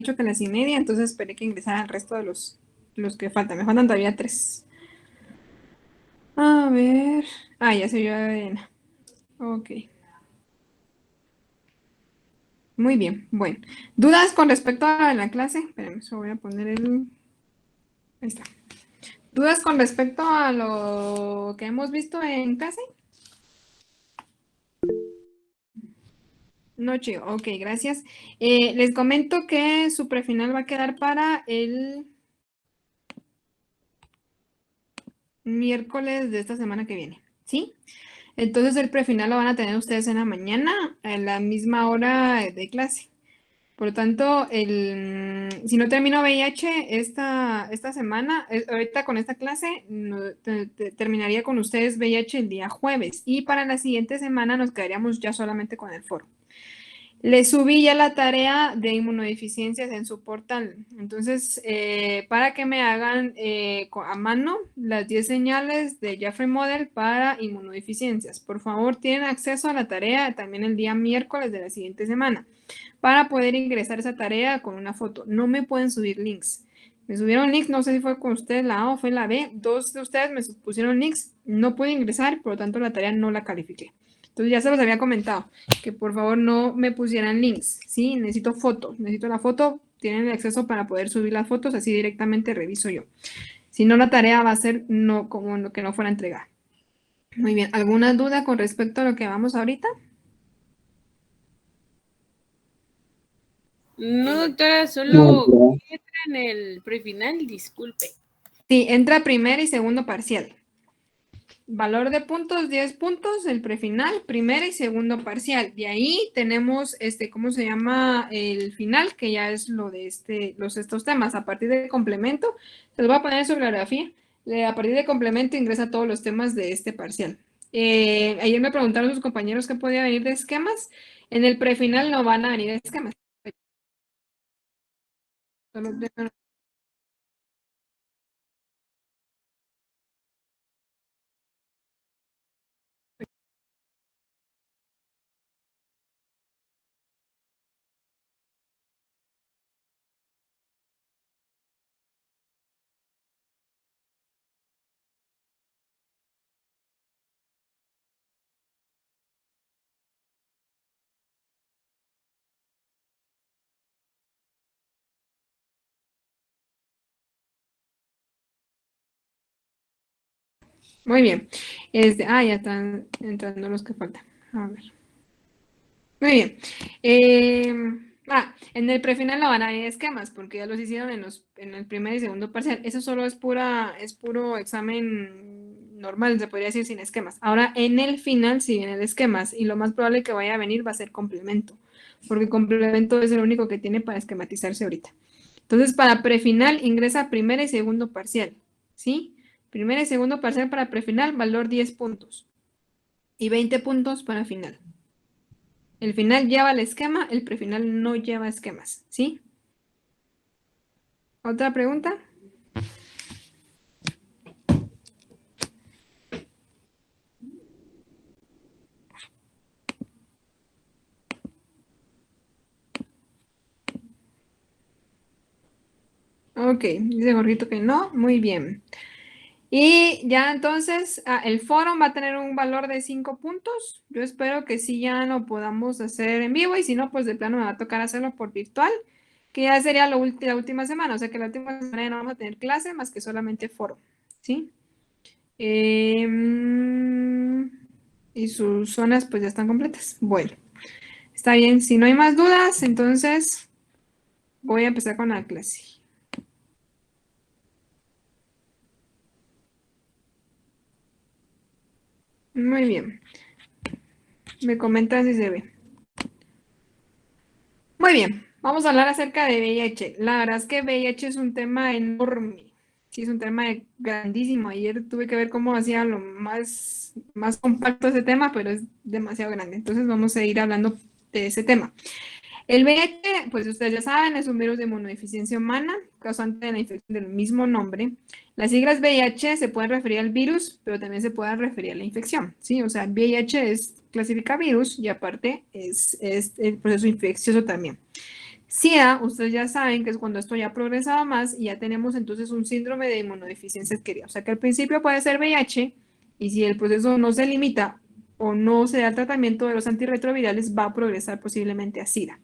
dicho que a las 1:30, entonces esperé que ingresaran el resto de los que faltan. Me faltan todavía 3. A ver. Ah, ya se vio Elena. Ok. Muy bien. Bueno. ¿Dudas con respecto a la clase? Espérenme, eso voy a poner el... Ahí está. ¿Dudas con respecto a lo que hemos visto en clase? No, chido. Ok, gracias. Les comento que su prefinal va a quedar para el miércoles de esta semana que viene, ¿sí? Entonces el prefinal lo van a tener ustedes en la mañana, a la misma hora de clase. Por lo tanto, si no termino VIH esta semana, ahorita con esta clase, terminaría con ustedes VIH el día jueves. Y para la siguiente semana nos quedaríamos ya solamente con el foro. Les subí ya la tarea de inmunodeficiencias en su portal. Entonces, para que me hagan a mano las 10 señales de Jeffrey Model para inmunodeficiencias. Por favor, tienen acceso a la tarea también el día miércoles de la siguiente semana para poder ingresar esa tarea con una foto. No me pueden subir links. Me subieron links, no sé si fue con ustedes la A o fue la B. 2 de ustedes me pusieron links, no pude ingresar, por lo tanto la tarea no la califiqué. Entonces ya se los había comentado, que por favor no me pusieran links, ¿sí? Necesito fotos, necesito la foto, tienen el acceso para poder subir las fotos, así directamente reviso yo. Si no, la tarea va a ser no, como lo que no fuera entregada. Muy bien, ¿alguna duda con respecto a lo que vamos ahorita? No, doctora, No, solo no. ¿qué entra en el prefinal? Disculpe. Sí, entra primer y segundo parcial. Valor de puntos, 10 puntos, el prefinal, primera y segundo parcial. De ahí tenemos, ¿cómo se llama? El final, que ya es lo de estos temas. A partir de complemento, se los voy a poner en su bibliografía. A partir de complemento ingresa todos los temas de este parcial. Ayer me preguntaron sus compañeros qué podía venir de esquemas. En el prefinal no van a venir esquemas. Solo Muy bien. Ya están entrando los que faltan. A ver. Muy bien. En el prefinal no van a haber esquemas porque ya los hicieron en el primer y segundo parcial. Eso solo es puro examen normal, se podría decir sin esquemas. Ahora en el final sí vienen esquemas y lo más probable que vaya a venir va a ser complemento, porque complemento es el único que tiene para esquematizarse ahorita. Entonces, para prefinal ingresa primera y segundo parcial, ¿sí? Primera y segundo parcial para prefinal, valor 10 puntos y 20 puntos para final. El final lleva el esquema, el prefinal no lleva esquemas, ¿sí? ¿Otra pregunta? Ok, dice Jorgito que no, muy bien. Y ya entonces, el foro va a tener un valor de 5 puntos. Yo espero que sí ya lo podamos hacer en vivo y si no, pues de plano me va a tocar hacerlo por virtual, que ya sería la última semana, o sea que la última semana ya no vamos a tener clase más que solamente foro, ¿sí? Y sus zonas pues ya están completas. Bueno, está bien, si no hay más dudas, entonces voy a empezar con la clase. Muy bien. Me comentan si se ve. Muy bien, vamos a hablar acerca de VIH. La verdad es que VIH es un tema enorme. Sí, es un tema grandísimo. Ayer tuve que ver cómo hacía lo más compacto ese tema, pero es demasiado grande. Entonces vamos a ir hablando de ese tema. El VIH, pues ustedes ya saben, es un virus de inmunodeficiencia humana, causante de la infección del mismo nombre. Las siglas VIH se pueden referir al virus, pero también se pueden referir a la infección, ¿sí? O sea, VIH clasifica virus y aparte es el proceso infeccioso también. SIDA, ustedes ya saben que es cuando esto ya progresaba más y ya tenemos entonces un síndrome de inmunodeficiencia adquirida. O sea que al principio puede ser VIH y si el proceso no se limita o no se da el tratamiento de los antirretrovirales, va a progresar posiblemente a SIDA.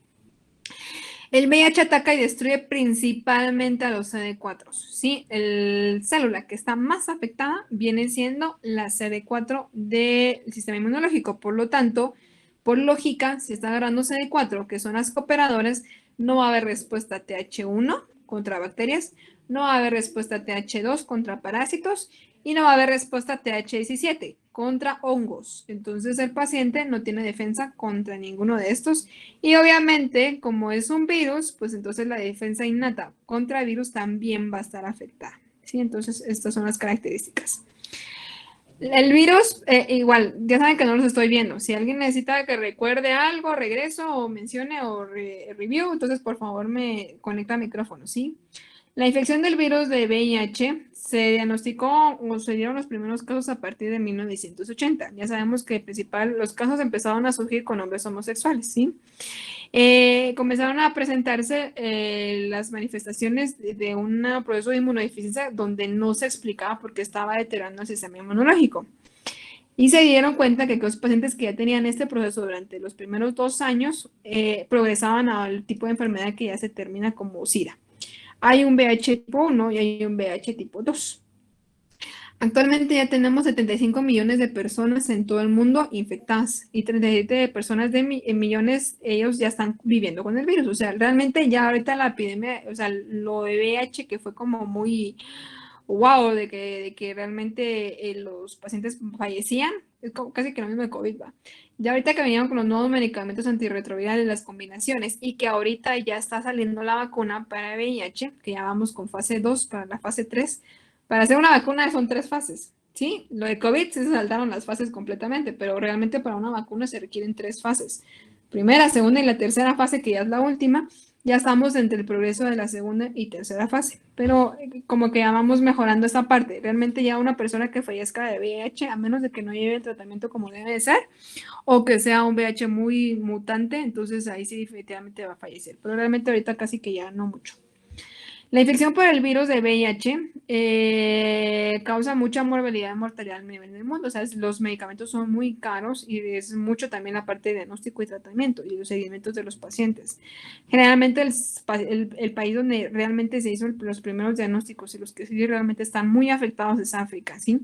El VIH ataca y destruye principalmente a los CD4, ¿sí? El célula que está más afectada viene siendo la CD4 del sistema inmunológico. Por lo tanto, por lógica, si está agarrando CD4, que son las cooperadoras, no va a haber respuesta TH1 contra bacterias, no va a haber respuesta TH2 contra parásitos y no va a haber respuesta TH17 contra hongos. Entonces el paciente no tiene defensa contra ninguno de estos y obviamente, como es un virus, pues entonces la defensa innata contra virus también va a estar afectada. ¿Sí? Entonces, estas son las características. El virus, igual, ya saben que no los estoy viendo. Si alguien necesita que recuerde algo, regreso o mencione o review, entonces por favor me conecta al micrófono, ¿sí? La infección del virus de VIH se diagnosticó o se dieron los primeros casos a partir de 1980. Ya sabemos que los casos empezaron a surgir con hombres homosexuales, ¿sí? Comenzaron a presentarse las manifestaciones de un proceso de inmunodeficiencia donde no se explicaba por qué estaba deteriorando el sistema inmunológico. Y se dieron cuenta que los pacientes que ya tenían este proceso durante los primeros 2 años progresaban al tipo de enfermedad que ya se termina como SIDA. Hay un VIH tipo 1 y hay un VIH tipo 2. Actualmente ya tenemos 75 millones de personas en todo el mundo infectadas y 37 personas de millones, ellos ya están viviendo con el virus. O sea, realmente ya ahorita la epidemia, o sea, lo de VIH que fue como muy wow, de que realmente los pacientes fallecían, es como casi que lo mismo de COVID, va. Ya ahorita que venían con los nuevos medicamentos antirretrovirales, las combinaciones, y que ahorita ya está saliendo la vacuna para VIH, que ya vamos con fase 2 para la fase 3. Para hacer una vacuna son 3 fases, ¿sí? Lo de COVID se saltaron las fases completamente, pero realmente para una vacuna se requieren 3 fases. Primera, segunda y la tercera fase, que ya es la última, ya estamos entre el progreso de la segunda y tercera fase, pero como que ya vamos mejorando esa parte. Realmente ya una persona que fallezca de VIH, a menos de que no lleve el tratamiento como debe de ser, o que sea un VIH muy mutante, entonces ahí sí definitivamente va a fallecer, pero realmente ahorita casi que ya no mucho. La infección por el virus de VIH causa mucha morbilidad y mortalidad a nivel del mundo. O sea, los medicamentos son muy caros y es mucho también la parte de diagnóstico y tratamiento y los seguimientos de los pacientes. Generalmente el país donde realmente se hizo los primeros diagnósticos y los que sí realmente están muy afectados es África, ¿sí?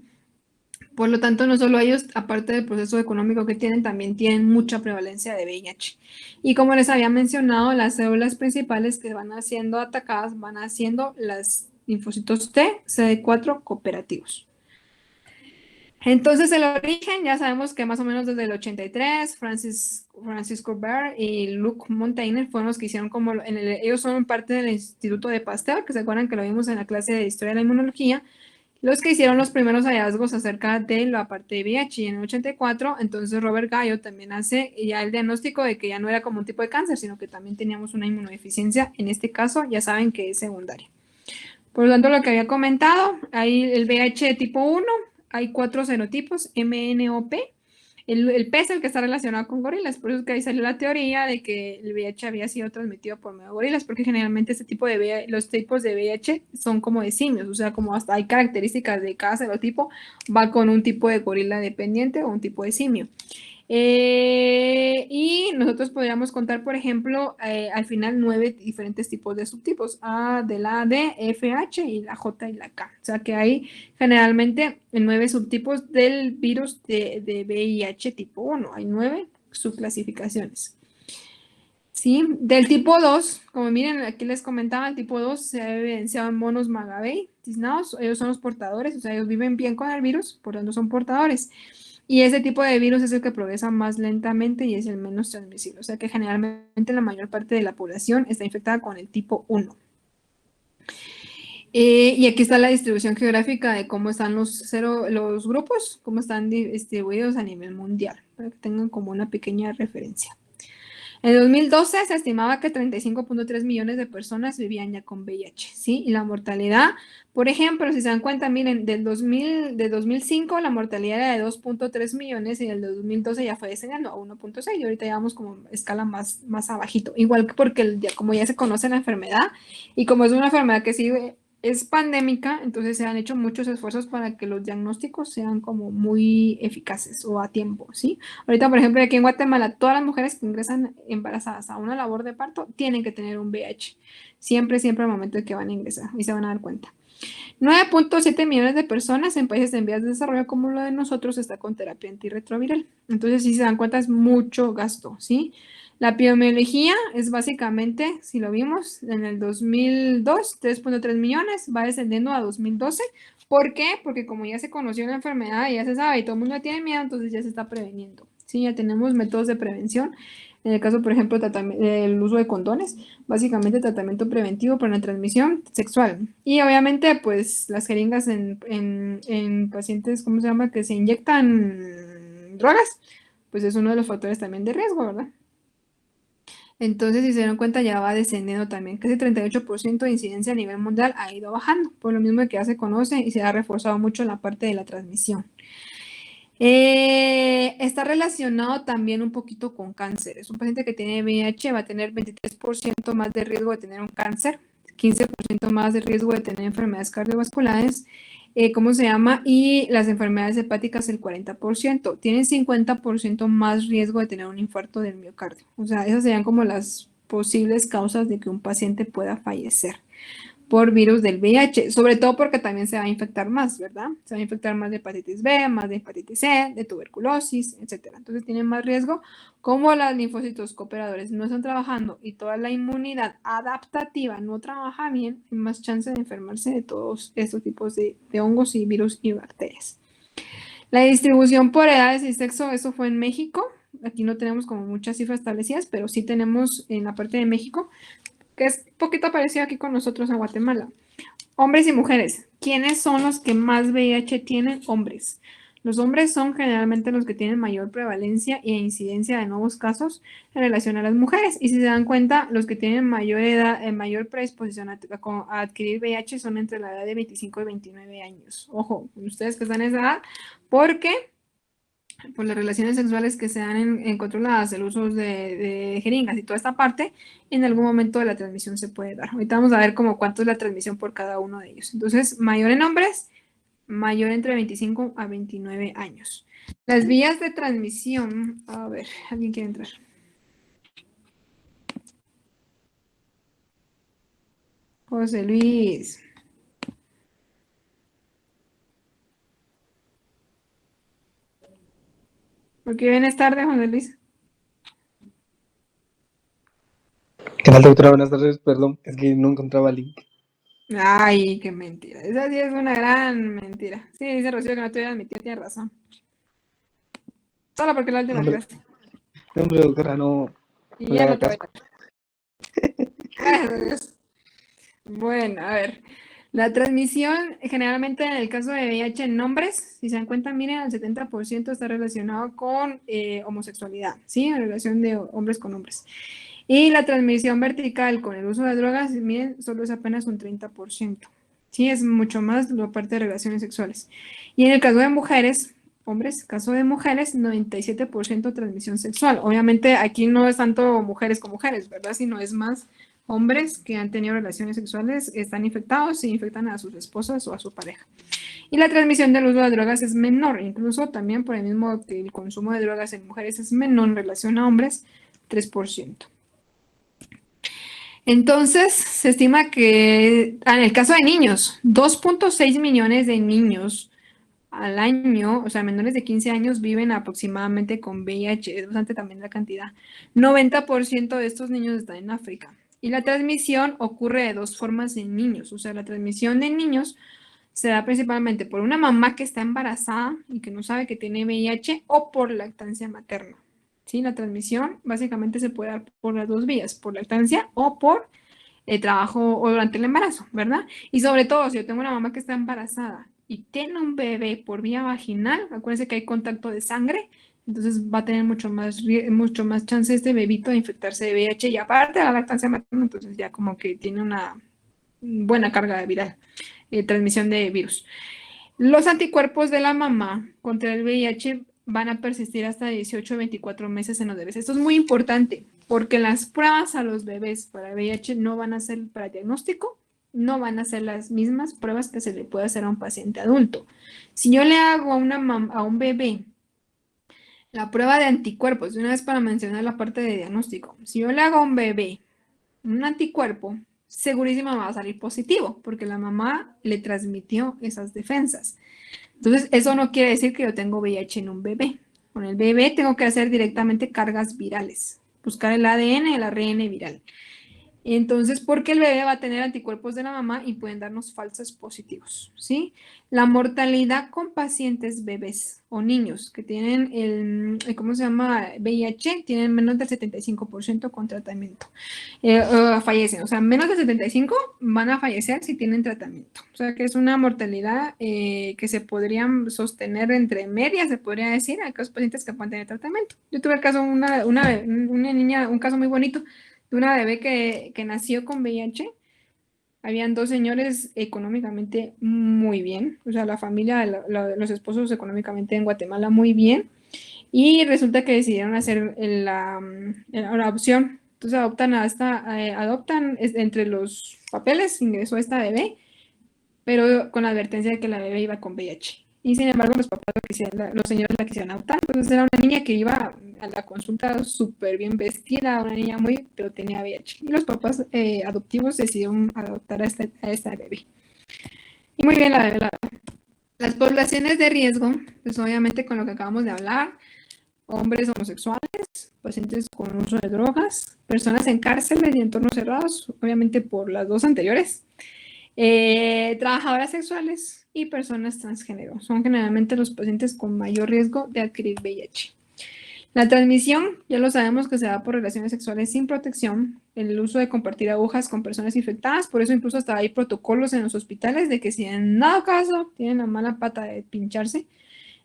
Por lo tanto, no solo ellos, aparte del proceso económico que tienen, también tienen mucha prevalencia de VIH. Y como les había mencionado, las células principales que van siendo atacadas van haciendo las linfocitos T, CD4 cooperativos. Entonces, el origen, ya sabemos que más o menos desde el 83, Francisco Baer y Luc Montagnier fueron los que hicieron como, ellos son parte del Instituto de Pasteur, que se acuerdan que lo vimos en la clase de Historia de la Inmunología, los que hicieron los primeros hallazgos acerca de la parte de VIH. Y en el 84, entonces Robert Gallo también hace ya el diagnóstico de que ya no era como un tipo de cáncer, sino que también teníamos una inmunodeficiencia, en este caso ya saben que es secundaria. Por lo tanto, lo que había comentado, hay el VIH tipo 1, hay 4 serotipos, MNOP. El P es el que está relacionado con gorilas, por eso es que ahí salió la teoría de que el VIH había sido transmitido por medio de gorilas, porque generalmente este tipo de VIH, los tipos de VIH son como de simios, o sea, como hasta hay características de cada serotipo, va con un tipo de gorila dependiente o un tipo de simio. Y nosotros podríamos contar, por ejemplo, al final 9 diferentes tipos de subtipos, A, de la D, F, H y la J y la K. O sea que hay generalmente 9 subtipos del virus de VIH tipo 1. Hay 9 subclasificaciones. ¿Sí? Del tipo 2, como miren, aquí les comentaba, el tipo 2 se ha evidenciado en monos Magavey, tiznados, ellos son los portadores, o sea, ellos viven bien con el virus, por lo tanto son portadores. Y ese tipo de virus es el que progresa más lentamente y es el menos transmisible. O sea que generalmente la mayor parte de la población está infectada con el tipo 1. Y aquí está la distribución geográfica de cómo están los grupos, cómo están distribuidos a nivel mundial, para que tengan como una pequeña referencia. En 2012 se estimaba que 35.3 millones de personas vivían ya con VIH, ¿sí? Y la mortalidad, por ejemplo, si se dan cuenta, miren, de 2005 la mortalidad era de 2.3 millones y en el de 2012 ya fue descendiendo a 1.6 y ahorita ya vamos como escala más abajito. Igual que porque como ya se conoce la enfermedad y como es una enfermedad que sigue es pandémica, entonces se han hecho muchos esfuerzos para que los diagnósticos sean como muy eficaces o a tiempo, ¿sí? Ahorita, por ejemplo, aquí en Guatemala, todas las mujeres que ingresan embarazadas a una labor de parto tienen que tener un VIH. Siempre, siempre al momento de que van a ingresar y se van a dar cuenta. 9.7 millones de personas en países en vías de desarrollo como lo de nosotros está con terapia antirretroviral. Entonces, si se dan cuenta, es mucho gasto, ¿sí? La epidemiología es básicamente, si lo vimos, en el 2002, 3.3 millones, va descendiendo a 2012. ¿Por qué? Porque como ya se conoció la enfermedad, ya se sabe y todo el mundo tiene miedo, entonces ya se está preveniendo. Sí, ya tenemos métodos de prevención. En el caso, por ejemplo, el uso de condones, básicamente tratamiento preventivo para la transmisión sexual. Y obviamente, pues las jeringas en pacientes, ¿cómo se llama? Que se inyectan drogas, pues es uno de los factores también de riesgo, ¿verdad? Entonces, si se dan cuenta, ya va descendiendo también. Casi 38% de incidencia a nivel mundial ha ido bajando, por lo mismo que ya se conoce y se ha reforzado mucho la parte de la transmisión. Está relacionado también un poquito con cánceres. Un paciente que tiene VIH va a tener 23% más de riesgo de tener un cáncer, 15% más de riesgo de tener enfermedades cardiovasculares, ¿cómo se llama? Y las enfermedades hepáticas el 40%. Tienen 50% más riesgo de tener un infarto del miocardio. O sea, esas serían como las posibles causas de que un paciente pueda fallecer por virus del VIH, sobre todo porque también se va a infectar más, ¿verdad? Se va a infectar más de hepatitis B, más de hepatitis C, de tuberculosis, etcétera. Entonces tienen más riesgo. Como los linfocitos cooperadores no están trabajando y toda la inmunidad adaptativa no trabaja bien, hay más chance de enfermarse de todos estos tipos de hongos y virus y bacterias. La distribución por edades y sexo, eso fue en México. Aquí no tenemos como muchas cifras establecidas, pero sí tenemos en la parte de México que es un poquito parecido aquí con nosotros en Guatemala. Hombres y mujeres. ¿Quiénes son los que más VIH tienen? Hombres. Los hombres son generalmente los que tienen mayor prevalencia e incidencia de nuevos casos en relación a las mujeres. Y si se dan cuenta, los que tienen mayor edad, mayor predisposición a adquirir VIH son entre la edad de 25 y 29 años. Ojo, ustedes que están en esa edad, porque por las relaciones sexuales que se dan en controladas, el uso de jeringas y toda esta parte, en algún momento de la transmisión se puede dar. Ahorita vamos a ver como cuánto es la transmisión por cada uno de ellos. Entonces, mayor en hombres, mayor entre 25 a 29 años. Las vías de transmisión, a ver, ¿alguien quiere entrar? José Luis. ¿Por qué vienes tarde, José Luis? ¿Qué tal, doctora? Buenas tardes, perdón, es que no encontraba el link. Ay, qué mentira. Esa sí es una gran mentira. Sí, dice Rocío que no te voy a admitir, tiene razón. Solo porque es la última clase. Hombre, doctora, no Y le ya haga no te voy caso. a... Gracias a Dios. Bueno, a ver. La transmisión, generalmente en el caso de VIH en hombres, si se dan cuenta, miren, el 70% está relacionado con homosexualidad, ¿sí? En relación de hombres con hombres. Y la transmisión vertical con el uso de drogas, miren, solo es apenas un 30%. Sí, es mucho más la parte de relaciones sexuales. Y en el caso de mujeres, hombres, caso de mujeres, 97% transmisión sexual. Obviamente aquí no es tanto mujeres con mujeres, ¿verdad? Sino es más hombres que han tenido relaciones sexuales, están infectados y infectan a sus esposas o a su pareja. Y la transmisión del uso de drogas es menor, incluso también por el mismo que el consumo de drogas en mujeres es menor en relación a hombres, 3%. Entonces, se estima que en el caso de niños, 2.6 millones de niños al año, o sea, menores de 15 años viven aproximadamente con VIH, es bastante también la cantidad. 90% de estos niños están en África. Y la transmisión ocurre de dos formas en niños, o sea, la transmisión de niños se da principalmente por una mamá que está embarazada y que no sabe que tiene VIH o por lactancia materna. ¿Sí? La transmisión básicamente se puede dar por las dos vías, por lactancia o por trabajo o durante el embarazo, ¿verdad? Y sobre todo, si yo tengo una mamá que está embarazada y tiene un bebé por vía vaginal, acuérdense que hay contacto de sangre, Entonces va a tener mucho más chance este bebito de infectarse de VIH y aparte de la lactancia materna, entonces ya como que tiene una buena carga de viral, transmisión de virus. Los anticuerpos de la mamá contra el VIH van a persistir hasta 18 o 24 meses en los bebés. Esto es muy importante porque las pruebas a los bebés para VIH no van a ser para diagnóstico, no van a ser las mismas pruebas que se le puede hacer a un paciente adulto. Si yo le hago a un bebé la prueba de anticuerpos, de una vez para mencionar la parte de diagnóstico, si yo le hago a un bebé un anticuerpo, segurísimo va a salir positivo porque la mamá le transmitió esas defensas. Entonces, eso no quiere decir que yo tengo VIH en un bebé. Con el bebé tengo que hacer directamente cargas virales, buscar el ADN, el ARN viral. Entonces, porque el bebé va a tener anticuerpos de la mamá y pueden darnos falsos positivos, ¿sí? La mortalidad con pacientes bebés o niños que tienen ¿cómo se llama? VIH, tienen menos del 75% con tratamiento. Fallecen, o sea, menos del 75 van a fallecer si tienen tratamiento. O sea, que es una mortalidad que se podrían sostener entre medias, se podría decir, a aquellos pacientes que pueden tener tratamiento. Yo tuve el caso, una niña, un caso muy bonito de una bebé que nació con VIH. Habían dos señores económicamente muy bien, o sea, la familia, los esposos económicamente en Guatemala muy bien, y resulta que decidieron hacer la adopción. Entonces adoptan entre los papeles, ingresó esta bebé, pero con la advertencia de que la bebé iba con VIH. Y sin embargo, los papás los señores la quisieron adoptar. Entonces era una niña que iba a la consulta súper bien vestida, una niña pero tenía VIH. Y los papás adoptivos decidieron adoptar a esta bebé. Y muy bien, las poblaciones de riesgo, pues obviamente con lo que acabamos de hablar, hombres homosexuales, pacientes con uso de drogas, personas en cárceles y entornos cerrados, obviamente por las dos anteriores, trabajadoras sexuales y personas transgénero. Son generalmente los pacientes con mayor riesgo de adquirir VIH. La transmisión, ya lo sabemos que se da por relaciones sexuales sin protección, el uso de compartir agujas con personas infectadas, por eso incluso hasta hay protocolos en los hospitales de que si en dado caso tienen la mala pata de pincharse,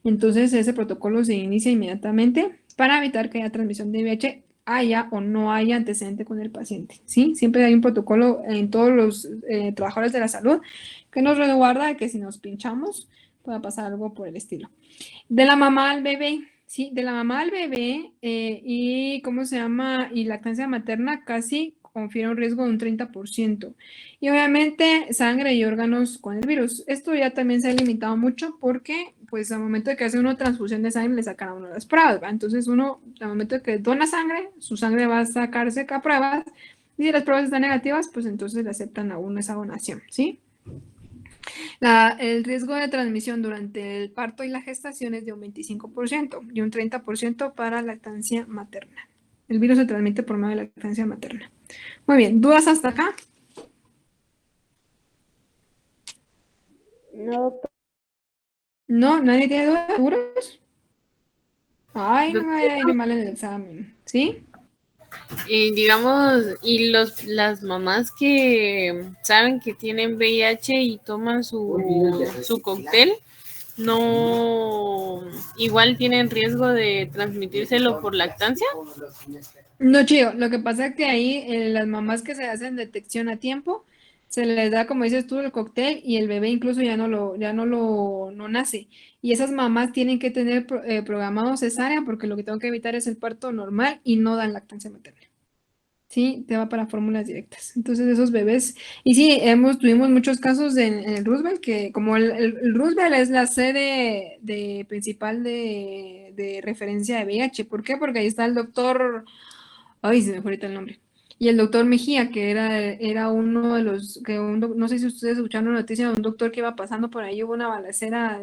entonces ese protocolo se inicia inmediatamente para evitar que haya transmisión de VIH, haya o no haya antecedente con el paciente, ¿sí? Siempre hay un protocolo en todos los trabajadores de la salud que nos resguarda de que si nos pinchamos pueda pasar algo por el estilo. De la mamá al bebé, ¿sí? De la mamá al bebé y, ¿cómo se llama? Y lactancia materna casi confiere un riesgo de un 30%. Y obviamente sangre y órganos con el virus. Esto ya también se ha limitado mucho porque, pues, al momento de que hace uno transfusión de sangre, le sacan a uno las pruebas, ¿va? Entonces uno, al momento de que dona sangre, su sangre va a sacarse a pruebas y si las pruebas están negativas, pues entonces le aceptan a uno esa donación, ¿sí? El riesgo de transmisión durante el parto y la gestación es de un 25% y un 30% para lactancia materna. El virus se transmite por medio de lactancia materna. Muy bien, ¿dudas hasta acá? No, doctor. ¿No? ¿Nadie tiene dudas? ¿Seguros? Ay, no me vaya a ir mal en el examen. ¿Sí? Digamos, y las mamás que saben que tienen VIH y toman su cóctel, no, igual tienen riesgo de transmitírselo por lactancia. No, chido. Lo que pasa es que ahí las mamás que se hacen detección a tiempo, se les da, como dices tú, el cóctel y el bebé incluso no nace. Y esas mamás tienen que tener programado cesárea porque lo que tengo que evitar es el parto normal y no dan lactancia materna. Sí, te va para fórmulas directas. Entonces esos bebés, y sí, tuvimos muchos casos en el Roosevelt, que como el Roosevelt es la sede principal de referencia de VIH. ¿Por qué? Porque ahí está el doctor, ay, se me fue ahorita el nombre. Y el doctor Mejía, que era uno de los, no sé si ustedes escucharon una noticia de un doctor que iba pasando por ahí, hubo una balacera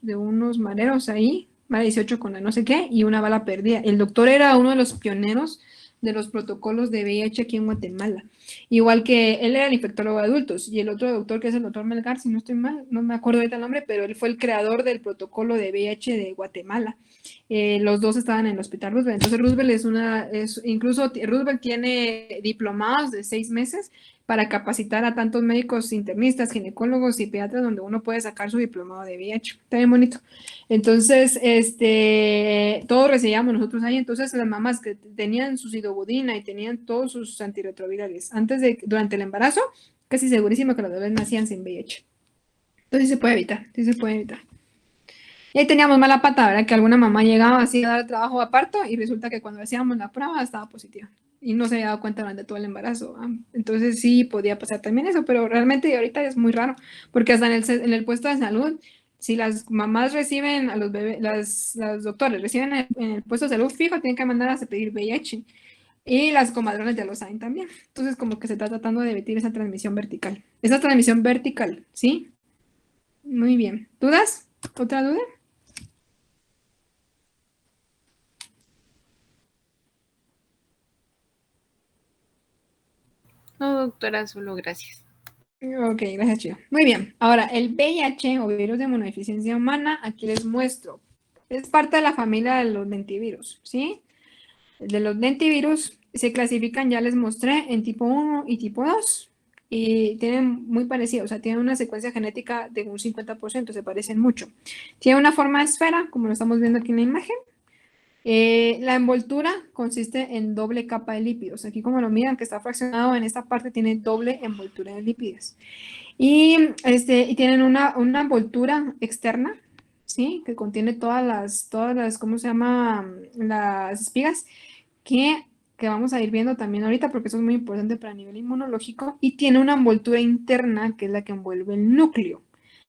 de unos mareros ahí, bala 18 con la no sé qué, y una bala perdida. El doctor era uno de los pioneros de los protocolos de VIH aquí en Guatemala. Igual que él era el infectólogo de adultos y el otro doctor que es el doctor Melgar, si no estoy mal, no me acuerdo ahorita el nombre, pero él fue el creador del protocolo de VIH de Guatemala. Los dos estaban en el Hospital Roosevelt. Entonces Roosevelt incluso Roosevelt tiene diplomados de 6 meses para capacitar a tantos médicos internistas, ginecólogos y pediatras, donde uno puede sacar su diplomado de VIH. Está bien bonito. Entonces, todos recibíamos nosotros ahí. Entonces, las mamás que tenían su sidobudina y tenían todos sus antirretrovirales durante el embarazo, casi segurísimo que los bebés nacían sin VIH. Entonces, sí se puede evitar, sí se puede evitar. Y ahí teníamos mala pata, ¿verdad? Que alguna mamá llegaba así a dar trabajo a parto y resulta que cuando hacíamos la prueba estaba positiva y no se había dado cuenta durante todo el embarazo. Entonces sí podía pasar también eso, pero realmente ahorita es muy raro, porque hasta en el puesto de salud, si las mamás reciben a los bebés, las doctores reciben en el puesto de salud fijo, tienen que mandar a pedir VIH. Y las comadronas ya lo saben también. Entonces como que se está tratando de evitar esa transmisión vertical. Esa transmisión vertical, ¿sí? Muy bien. ¿Dudas? ¿Otra duda? No, doctora, solo gracias. Ok, gracias, Chio. Muy bien. Ahora, el VIH o virus de inmunodeficiencia humana, aquí les muestro. Es parte de la familia de los lentivirus, ¿sí? De los lentivirus se clasifican, ya les mostré, en tipo 1 y tipo 2. Y tienen muy parecido, o sea, tienen una secuencia genética de un 50%, se parecen mucho. Tiene una forma de esfera, como lo estamos viendo aquí en la imagen. La envoltura consiste en doble capa de lípidos. Aquí como lo miran que está fraccionado en esta parte tiene doble envoltura de lípidos. Y tienen una envoltura externa, ¿sí? Que contiene todas las, ¿cómo se llama? Las espigas que vamos a ir viendo también ahorita porque eso es muy importante para el nivel inmunológico. Y tiene una envoltura interna que es la que envuelve el núcleo.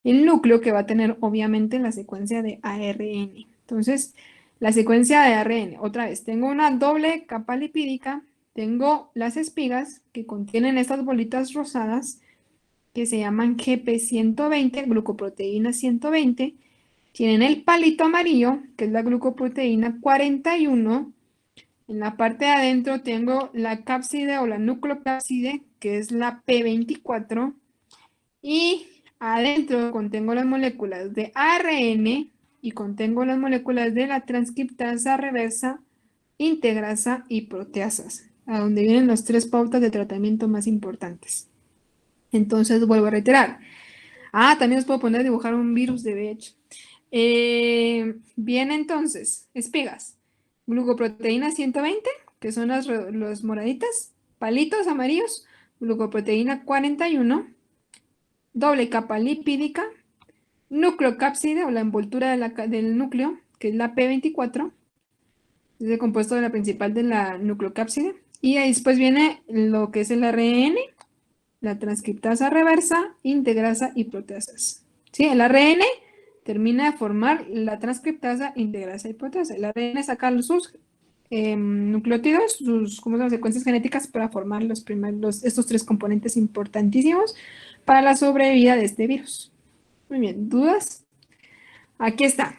El núcleo que va a tener obviamente la secuencia de ARN. Entonces, la secuencia de ARN, otra vez, tengo una doble capa lipídica, tengo las espigas que contienen estas bolitas rosadas que se llaman GP120, glucoproteína 120, tienen el palito amarillo, que es la glucoproteína 41. En la parte de adentro tengo la cápside o la nucleocápside, que es la P24, y adentro contengo las moléculas de ARN y contengo las moléculas de la transcriptasa reversa, integrasa y proteasas, a donde vienen las tres pautas de tratamiento más importantes. Entonces, vuelvo a reiterar. También os puedo poner a dibujar un virus de VIH. Bien, entonces, espigas. Glucoproteína 120, que son los moraditas, palitos amarillos, glucoproteína 41, doble capa lipídica, nucleocápside o la envoltura del núcleo, que es la P24, es el compuesto de la principal de la nucleocápside, y ahí después viene lo que es el ARN, la transcriptasa reversa, integrasa y proteasas. ¿Sí? El ARN termina de formar la transcriptasa, integrasa y proteasa. El ARN saca sus nucleótidos, como son las secuencias genéticas para formar estos tres componentes importantísimos para la sobrevida de este virus. Muy bien, ¿dudas? Aquí está.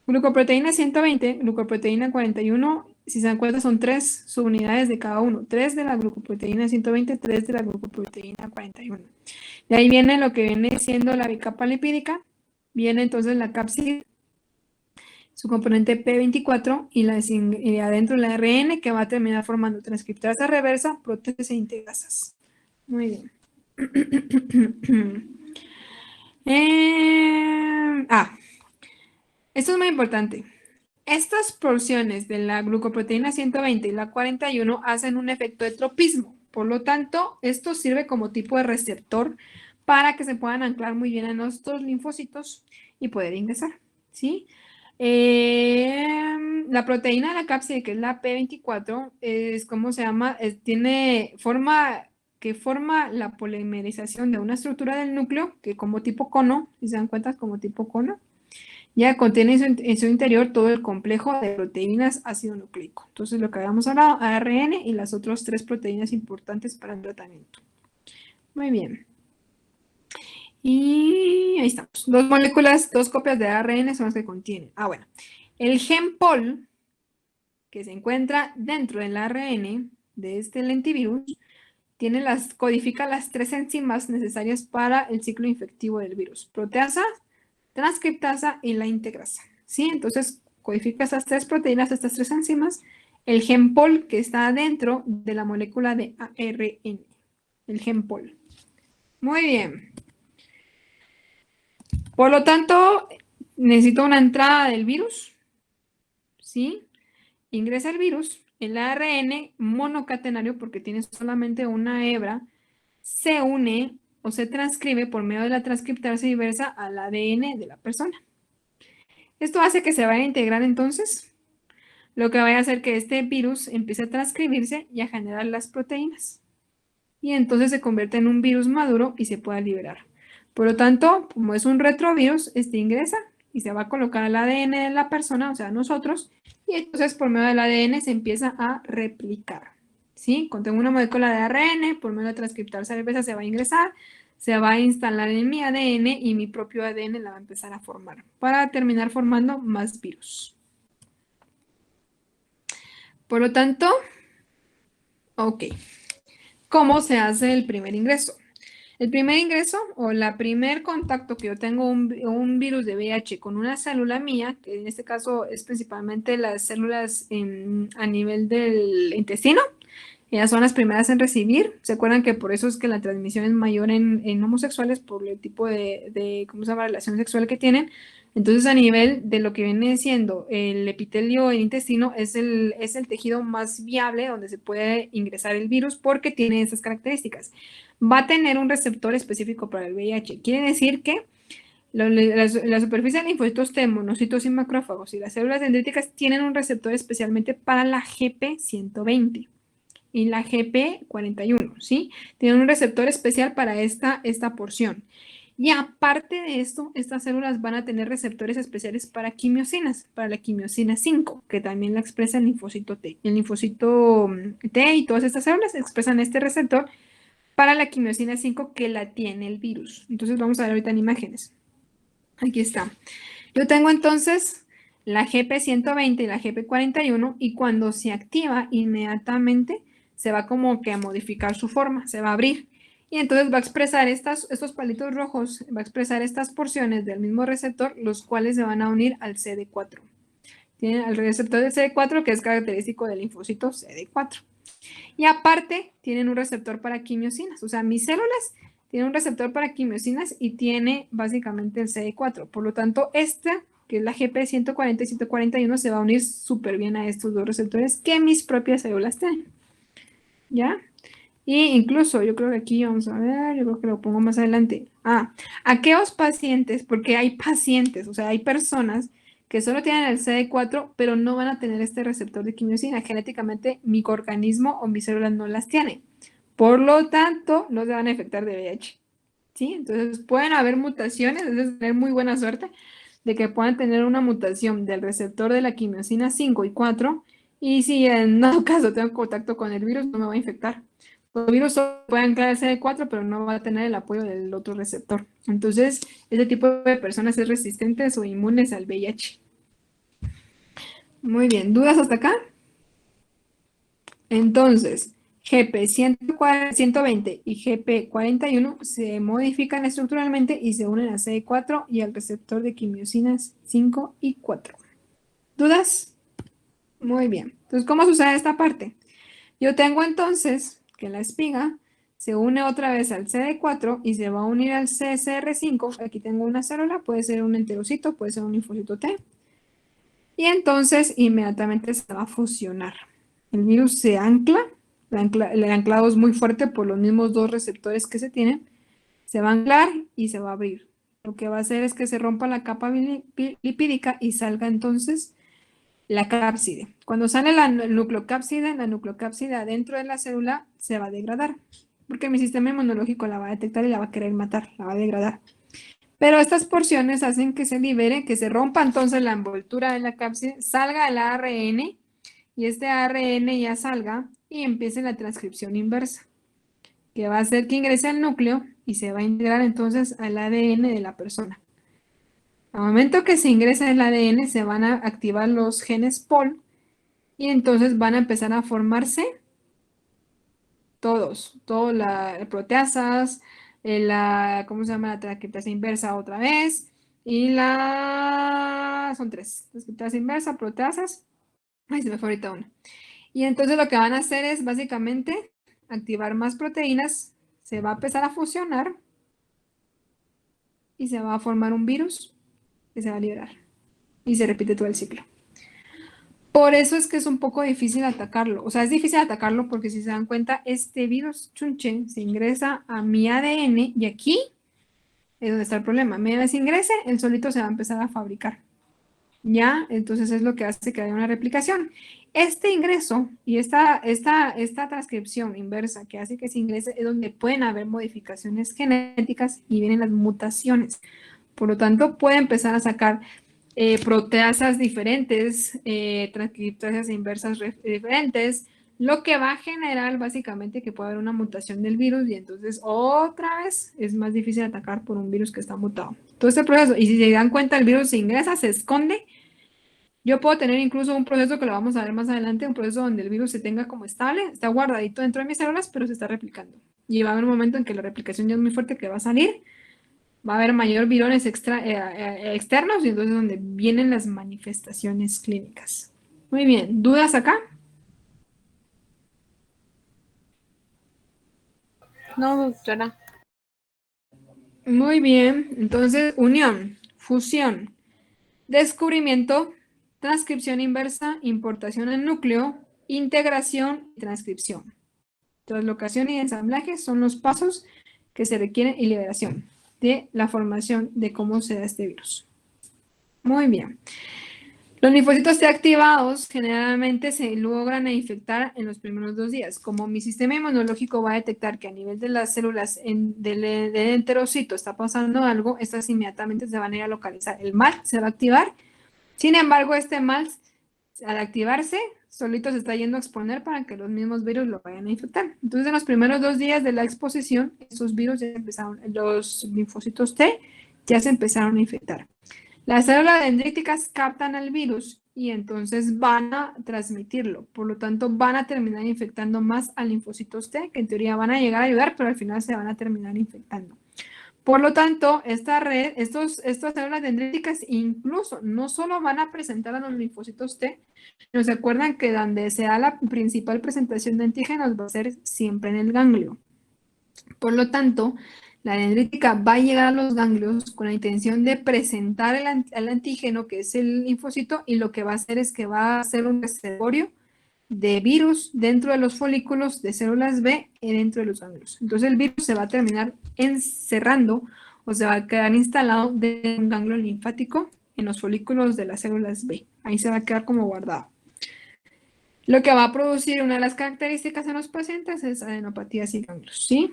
Glucoproteína 120, glucoproteína 41, si se dan cuenta son 3 subunidades de cada uno, 3 de la glucoproteína 120, 3 de la glucoproteína 41. De ahí viene lo que viene siendo la bicapa lipídica, viene entonces la cápside, su componente P24 y adentro la ARN que va a terminar formando transcriptasa reversa, proteasas e integrasas. Muy bien. Esto es muy importante. Estas porciones de la glucoproteína 120 y la 41 hacen un efecto de tropismo. Por lo tanto, esto sirve como tipo de receptor para que se puedan anclar muy bien a nuestros linfocitos y poder ingresar, ¿sí? La proteína de la cápside, que es la P24, es como se llama, tiene forma que forma la polimerización de una estructura del núcleo, que como tipo cono, si se dan cuenta, como tipo cono. Ya contiene en su interior todo el complejo de proteínas ácido nucleico. Entonces, lo que habíamos hablado, ARN y las otras 3 proteínas importantes para el tratamiento. Muy bien. Y ahí estamos. 2 moléculas, 2 copias de ARN son las que contienen. Bueno. El gen POL, que se encuentra dentro del ARN de este lentivirus, codifica las 3 enzimas necesarias para el ciclo infectivo del virus. Proteasa, transcriptasa y la integrasa, ¿sí? Entonces, codifica estas 3 proteínas, estas 3 enzimas, el gen POL que está dentro de la molécula de ARN. el gen pol. Muy bien. Por lo tanto, necesito una entrada del virus, ¿sí? Ingresa el virus, el ARN monocatenario, porque tiene solamente una hebra, se une o se transcribe por medio de la transcriptasa inversa al ADN de la persona. Esto hace que se vaya a integrar entonces, lo que vaya a hacer que este virus empiece a transcribirse y a generar las proteínas. Y entonces se convierte en un virus maduro y se pueda liberar. Por lo tanto, como es un retrovirus, este ingresa y se va a colocar al ADN de la persona, o sea, nosotros, y entonces por medio del ADN se empieza a replicar. ¿Sí? Contengo una molécula de ARN, por medio de transcriptarse inversa se va a ingresar, se va a instalar en mi ADN y mi propio ADN la va a empezar a formar para terminar formando más virus. Por lo tanto, ok. ¿Cómo se hace el primer ingreso? El primer ingreso o el primer contacto que yo tengo un virus de VIH con una célula mía, que en este caso es principalmente las células a nivel del intestino, ellas son las primeras en recibir. ¿Se acuerdan que por eso es que la transmisión es mayor en homosexuales por el tipo de ¿cómo se llama?, relación sexual que tienen? Entonces, a nivel de lo que viene siendo el epitelio del intestino, es el tejido más viable donde se puede ingresar el virus porque tiene esas características. Va a tener un receptor específico para el VIH. Quiere decir que la superficie de linfocitos T, monocitos y macrófagos y las células dendríticas tienen un receptor especialmente para la GP120 y la GP41, ¿sí? Tienen un receptor especial para esta porción. Y aparte de esto, estas células van a tener receptores especiales para quimiosinas, para la quimiosina 5, que también la expresa el linfocito T. El linfocito T y todas estas células expresan este receptor para la quimiosina 5 que la tiene el virus. Entonces vamos a ver ahorita en imágenes. Aquí está. Yo tengo entonces la GP120 y la GP41 y cuando se activa inmediatamente se va como que a modificar su forma, se va a abrir. Y entonces va a expresar estos palitos rojos, va a expresar estas porciones del mismo receptor, los cuales se van a unir al CD4. Tienen el receptor de CD4 que es característico del linfocito CD4. Y aparte tienen un receptor para quimiosinas, o sea, mis células tienen un receptor para quimiosinas y tiene básicamente el CD4. Por lo tanto, esta, que es la GP140 y 141, se va a unir súper bien a estos dos receptores que mis propias células tienen. ¿Ya? Y incluso, yo creo que aquí, vamos a ver, yo creo que lo pongo más adelante. Aquellos pacientes, porque hay pacientes, o sea, hay personas que solo tienen el CD4, pero no van a tener este receptor de quimiosina. Genéticamente, mi organismo o mis células no las tienen. Por lo tanto, no se van a infectar de VIH. ¿Sí? Entonces, pueden haber mutaciones, es tener muy buena suerte de que puedan tener una mutación del receptor de la quimiosina 5 y 4, y si en dado caso tengo contacto con el virus, no me va a infectar. El virus solo puede anclar el CD4, pero no va a tener el apoyo del otro receptor. Entonces, este tipo de personas es resistentes o inmunes al VIH. Muy bien, ¿dudas hasta acá? Entonces, GP120 y GP41 se modifican estructuralmente y se unen a CD4 y al receptor de quimiosinas 5 y 4. ¿Dudas? Muy bien. Entonces, ¿cómo sucede esta parte? Yo tengo entonces que la espiga se une otra vez al CD4 y se va a unir al CCR5. Aquí tengo una célula, puede ser un enterocito, puede ser un linfocito T. Y entonces inmediatamente se va a fusionar. El virus se ancla, el anclado es muy fuerte por los mismos dos receptores que se tienen. Se va a anclar y se va a abrir. Lo que va a hacer es que se rompa la capa lipídica y salga entonces la cápside. Cuando sale la nucleocápside adentro de la célula se va a degradar, porque mi sistema inmunológico la va a detectar y la va a querer matar, la va a degradar. Pero estas porciones hacen que se libere, que se rompa entonces la envoltura de la cápside, salga el ARN y este ARN ya salga y empiece la transcripción inversa, que va a hacer que ingrese al núcleo y se va a integrar entonces al ADN de la persona. Al momento que se ingresa el ADN, se van a activar los genes POL y entonces van a empezar a formarse todas las proteasas, ¿cómo se llama? La transcriptasa inversa otra vez, y son tres, transcriptasa inversa, proteasas, ay, se me fue ahorita una. Y entonces lo que van a hacer es básicamente activar más proteínas, se va a empezar a fusionar y se va a formar un virus que se va a liberar. Y se repite todo el ciclo. Por eso es que es un poco difícil atacarlo. O sea, es difícil atacarlo porque si se dan cuenta, este virus chunche se ingresa a mi ADN y aquí es donde está el problema. Mi ADN se ingrese, el solito se va a empezar a fabricar. ¿Ya? Entonces es lo que hace que haya una replicación. Este ingreso y esta transcripción inversa que hace que se ingrese es donde pueden haber modificaciones genéticas y vienen las mutaciones. Por lo tanto, puede empezar a sacar proteasas diferentes, transcriptasas inversas diferentes, lo que va a generar básicamente que puede haber una mutación del virus y entonces otra vez es más difícil atacar por un virus que está mutado. Todo este proceso, y si se dan cuenta, el virus se ingresa, se esconde. Yo puedo tener incluso un proceso que lo vamos a ver más adelante, un proceso donde el virus se tenga como estable, está guardadito dentro de mis células, pero se está replicando. Y va a haber un momento en que la replicación ya es muy fuerte que va a salir, va a haber mayor virones externos y entonces es donde vienen las manifestaciones clínicas. Muy bien, ¿dudas acá? No, doctora. Muy bien, entonces unión, fusión, descubrimiento, transcripción inversa, importación al núcleo, integración y transcripción. Translocación y ensamblaje son los pasos que se requieren y liberación de la formación de cómo se da este virus. Muy bien. Los linfocitos T activados generalmente se logran infectar en los primeros 2 días. Como mi sistema inmunológico va a detectar que a nivel de las células del enterocito está pasando algo, estas inmediatamente se van a ir a localizar. El MALT se va a activar. Sin embargo, este MALT, al activarse, solito se está yendo a exponer para que los mismos virus lo vayan a infectar. Entonces, en los primeros 2 días de la exposición, esos virus ya empezaron, los linfocitos T ya se empezaron a infectar. Las células dendríticas captan al virus y entonces van a transmitirlo. Por lo tanto, van a terminar infectando más a linfocitos T, que en teoría van a llegar a ayudar, pero al final se van a terminar infectando. Por lo tanto, esta red, estas células dendríticas incluso no solo van a presentar a los linfocitos T, nos acuerdan que donde se da la principal presentación de antígenos va a ser siempre en el ganglio. Por lo tanto, la dendrítica va a llegar a los ganglios con la intención de presentar el antígeno, que es el linfocito, y lo que va a hacer es que va a hacer un reservorio de virus dentro de los folículos de células B y dentro de los ganglios. Entonces el virus se va a terminar encerrando o se va a quedar instalado dentro de un ganglio linfático en los folículos de las células B. Ahí se va a quedar como guardado. Lo que va a producir una de las características en los pacientes es adenopatías y ganglios, ¿sí?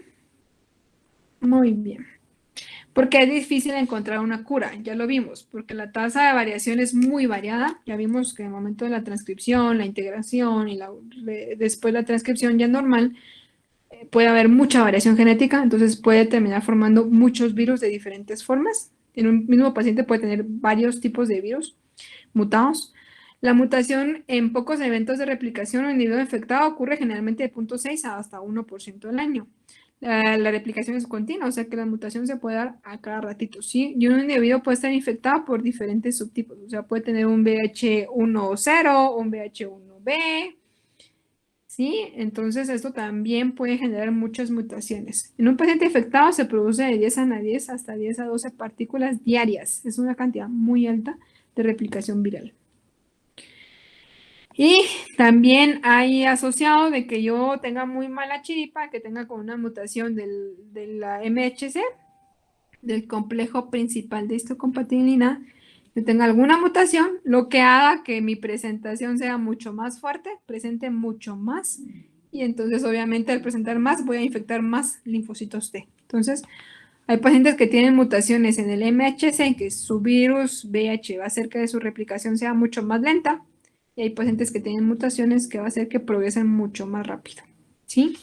Muy bien. Porque es difícil encontrar una cura, ya lo vimos, porque la tasa de variación es muy variada. Ya vimos que en el momento de la transcripción, la integración y después la transcripción ya normal, puede haber mucha variación genética, entonces puede terminar formando muchos virus de diferentes formas. En un mismo paciente puede tener varios tipos de virus mutados. La mutación en pocos eventos de replicación o individuo infectado ocurre generalmente de 0.6 a hasta 1% al año. La replicación es continua, o sea que la mutación se puede dar a cada ratito, ¿sí? Y un individuo puede estar infectado por diferentes subtipos, o sea, puede tener un VH1.0, un VH1B, ¿sí? Entonces esto también puede generar muchas mutaciones. En un paciente infectado se produce de 10 a 10 hasta 10 a 12 partículas diarias. Es una cantidad muy alta de replicación viral. Y también hay asociado de que yo tenga muy mala chiripa, que tenga con una mutación de la MHC, del complejo principal de histocompatibilidad, que tenga alguna mutación, lo que haga que mi presentación sea mucho más fuerte, presente mucho más, y entonces obviamente al presentar más voy a infectar más linfocitos T. Entonces, hay pacientes que tienen mutaciones en el MHC, que su virus VH va a hacer que su replicación sea mucho más lenta, y hay pacientes que tienen mutaciones que va a hacer que progresen mucho más rápido, ¿sí?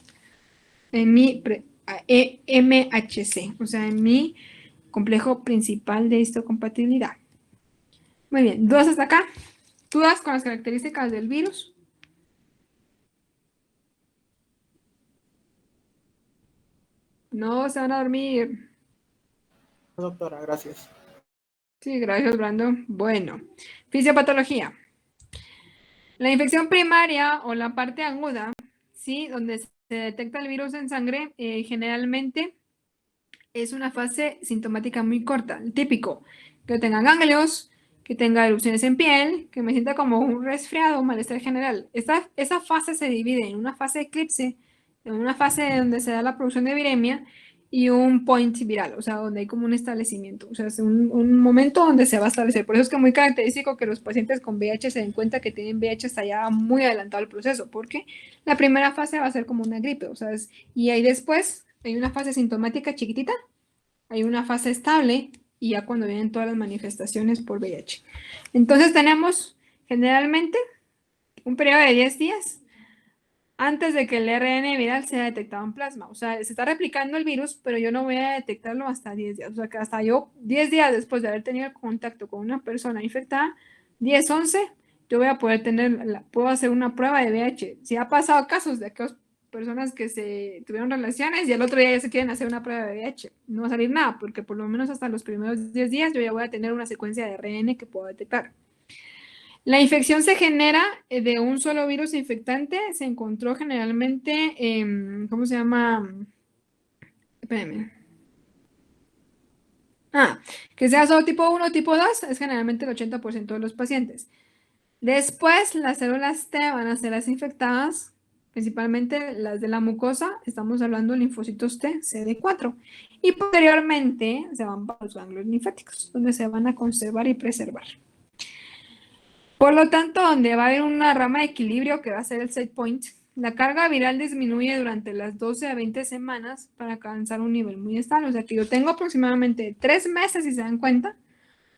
En mi MHC, o sea, en mi complejo principal de histocompatibilidad. Muy bien, ¿dudas hasta acá? ¿Dudas con las características del virus? No se van a dormir. Doctora, gracias. Sí, gracias, Brando. Bueno, fisiopatología. La infección primaria o la parte aguda, ¿sí? Donde se detecta el virus en sangre, generalmente es una fase sintomática muy corta. El típico, que tenga ganglios, que tenga erupciones en piel, que me sienta como un resfriado, malestar general. Esa fase se divide en una fase de eclipse, en una fase donde se da la producción de viremia y un point viral, o sea, donde hay como un establecimiento, o sea, es un momento donde se va a establecer. Por eso es que es muy característico que los pacientes con VIH se den cuenta que tienen VIH hasta ya muy adelantado el proceso, porque la primera fase va a ser como una gripe, o sea, y ahí después hay una fase sintomática chiquitita, hay una fase estable y ya cuando vienen todas las manifestaciones por VIH. Entonces tenemos generalmente un periodo de 10 días antes de que el RN viral sea detectado en plasma. O sea, se está replicando el virus, pero yo no voy a detectarlo hasta 10 días. O sea, que hasta yo, 10 días después de haber tenido contacto con una persona infectada, 10, 11, yo voy a poder puedo hacer una prueba de VIH. Si ha pasado casos de aquellas personas que se tuvieron relaciones y el otro día ya se quieren hacer una prueba de VIH, no va a salir nada, porque por lo menos hasta los primeros 10 días yo ya voy a tener una secuencia de RN que puedo detectar. La infección se genera de un solo virus infectante. Se encontró generalmente, ¿cómo se llama? Espérenme. Que sea solo tipo 1 o tipo 2 es generalmente el 80% de los pacientes. Después, las células T van a ser las infectadas, principalmente las de la mucosa. Estamos hablando de linfocitos T, CD4. Y posteriormente se van para los ganglios linfáticos, donde se van a conservar y preservar. Por lo tanto, donde va a haber una rama de equilibrio que va a ser el set point, la carga viral disminuye durante las 12 a 20 semanas para alcanzar un nivel muy estable. O sea que yo tengo aproximadamente 3 meses, si se dan cuenta,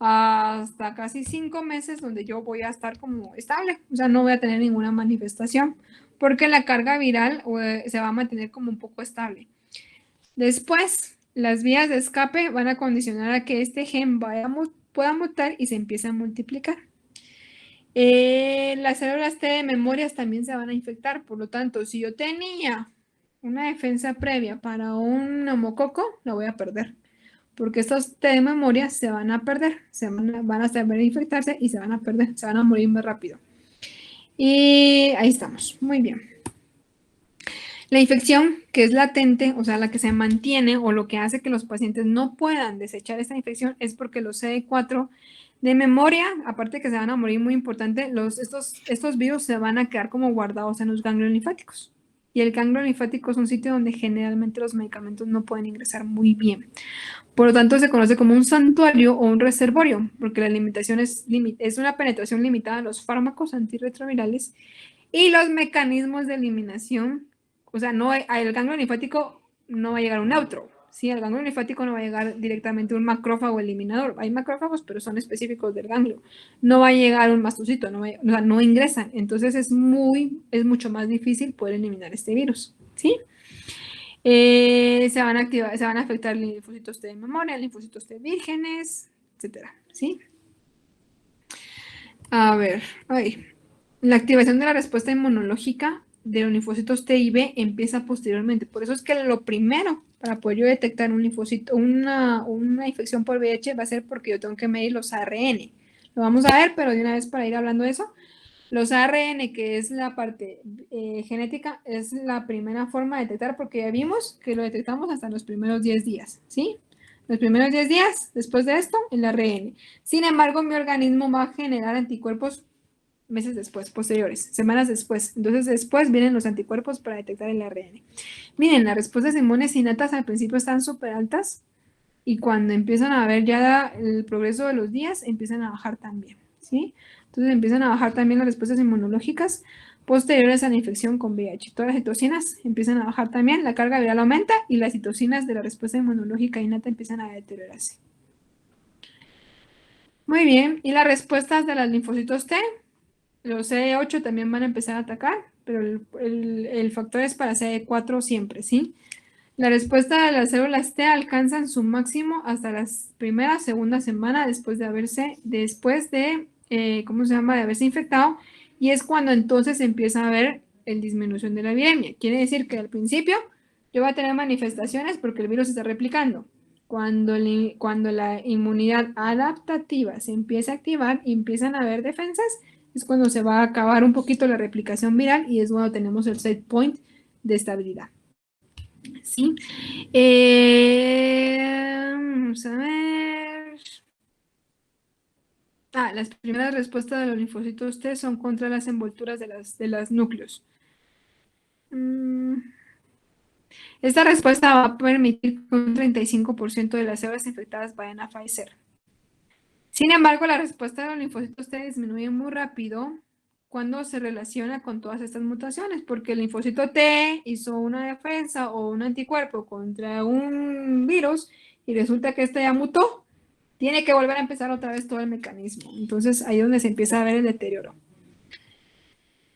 hasta casi 5 meses donde yo voy a estar como estable. O sea, no voy a tener ninguna manifestación porque la carga viral se va a mantener como un poco estable. Después, las vías de escape van a condicionar a que este gen pueda mutar y se empiece a multiplicar. Las células T de memorias también se van a infectar, por lo tanto, si yo tenía una defensa previa para un neumococo, la voy a perder, porque estos T de memorias se van a perder, van a saber infectarse y se van a perder, se van a morir más rápido. Y ahí estamos, muy bien. La infección que es latente, o sea, la que se mantiene o lo que hace que los pacientes no puedan desechar esta infección es porque los CD4 de memoria, aparte que se van a morir, muy importante, estos virus se van a quedar como guardados en los ganglios linfáticos. Y el ganglio linfático es un sitio donde generalmente los medicamentos no pueden ingresar muy bien. Por lo tanto, se conoce como un santuario o un reservorio, porque la limitación es una penetración limitada a los fármacos antirretrovirales y los mecanismos de eliminación. O sea, el ganglio linfático no va a llegar a un neutro. Sí, al ganglio linfático no va a llegar directamente un macrófago eliminador. Hay macrófagos, pero son específicos del ganglio. No va a llegar un mastocito, o sea, no ingresan. Entonces es mucho más difícil poder eliminar este virus. ¿Sí? Se van a afectar linfocitos T de memoria, linfocitos T vírgenes, etcétera. ¿Sí? A ver, la activación de la respuesta inmunológica de los linfocitos T y B empieza posteriormente. Por eso es que lo primero para poder yo detectar un linfocito, una infección por VIH va a ser porque yo tengo que medir los ARN. Lo vamos a ver, pero de una vez para ir hablando de eso. Los ARN, que es la parte genética, es la primera forma de detectar porque ya vimos que lo detectamos hasta los primeros 10 días, ¿sí? Los primeros 10 días, después de esto, el ARN. Sin embargo, mi organismo va a generar anticuerpos meses después, posteriores, semanas después. Entonces, después vienen los anticuerpos para detectar el ARN. Miren, las respuestas inmunes innatas al principio están súper altas y cuando empiezan a ver ya el progreso de los días, empiezan a bajar también, ¿sí? Entonces, empiezan a bajar también las respuestas inmunológicas posteriores a la infección con VIH. Todas las citocinas empiezan a bajar también, la carga viral aumenta y las citocinas de la respuesta inmunológica innata empiezan a deteriorarse. Muy bien, y las respuestas de los linfocitos T, los CD8 también van a empezar a atacar, pero el factor es para CD4 siempre, ¿sí? La respuesta de las células T alcanzan su máximo hasta la segunda semana después de haberse infectado, y es cuando entonces empieza a haber el disminución de la viremia. Quiere decir que al principio yo voy a tener manifestaciones porque el virus se está replicando. Cuando la inmunidad adaptativa se empieza a activar y empiezan a haber defensas, es cuando se va a acabar un poquito la replicación viral y es cuando tenemos el set point de estabilidad. ¿Sí? Vamos a ver. Las primeras respuestas de los linfocitos T son contra las envolturas de los núcleos. Esta respuesta va a permitir que un 35% de las células infectadas vayan a fallecer. Sin embargo, la respuesta de los linfocitos T disminuye muy rápido cuando se relaciona con todas estas mutaciones, porque el linfocito T hizo una defensa o un anticuerpo contra un virus y resulta que este ya mutó. Tiene que volver a empezar otra vez todo el mecanismo. Entonces, ahí es donde se empieza a ver el deterioro.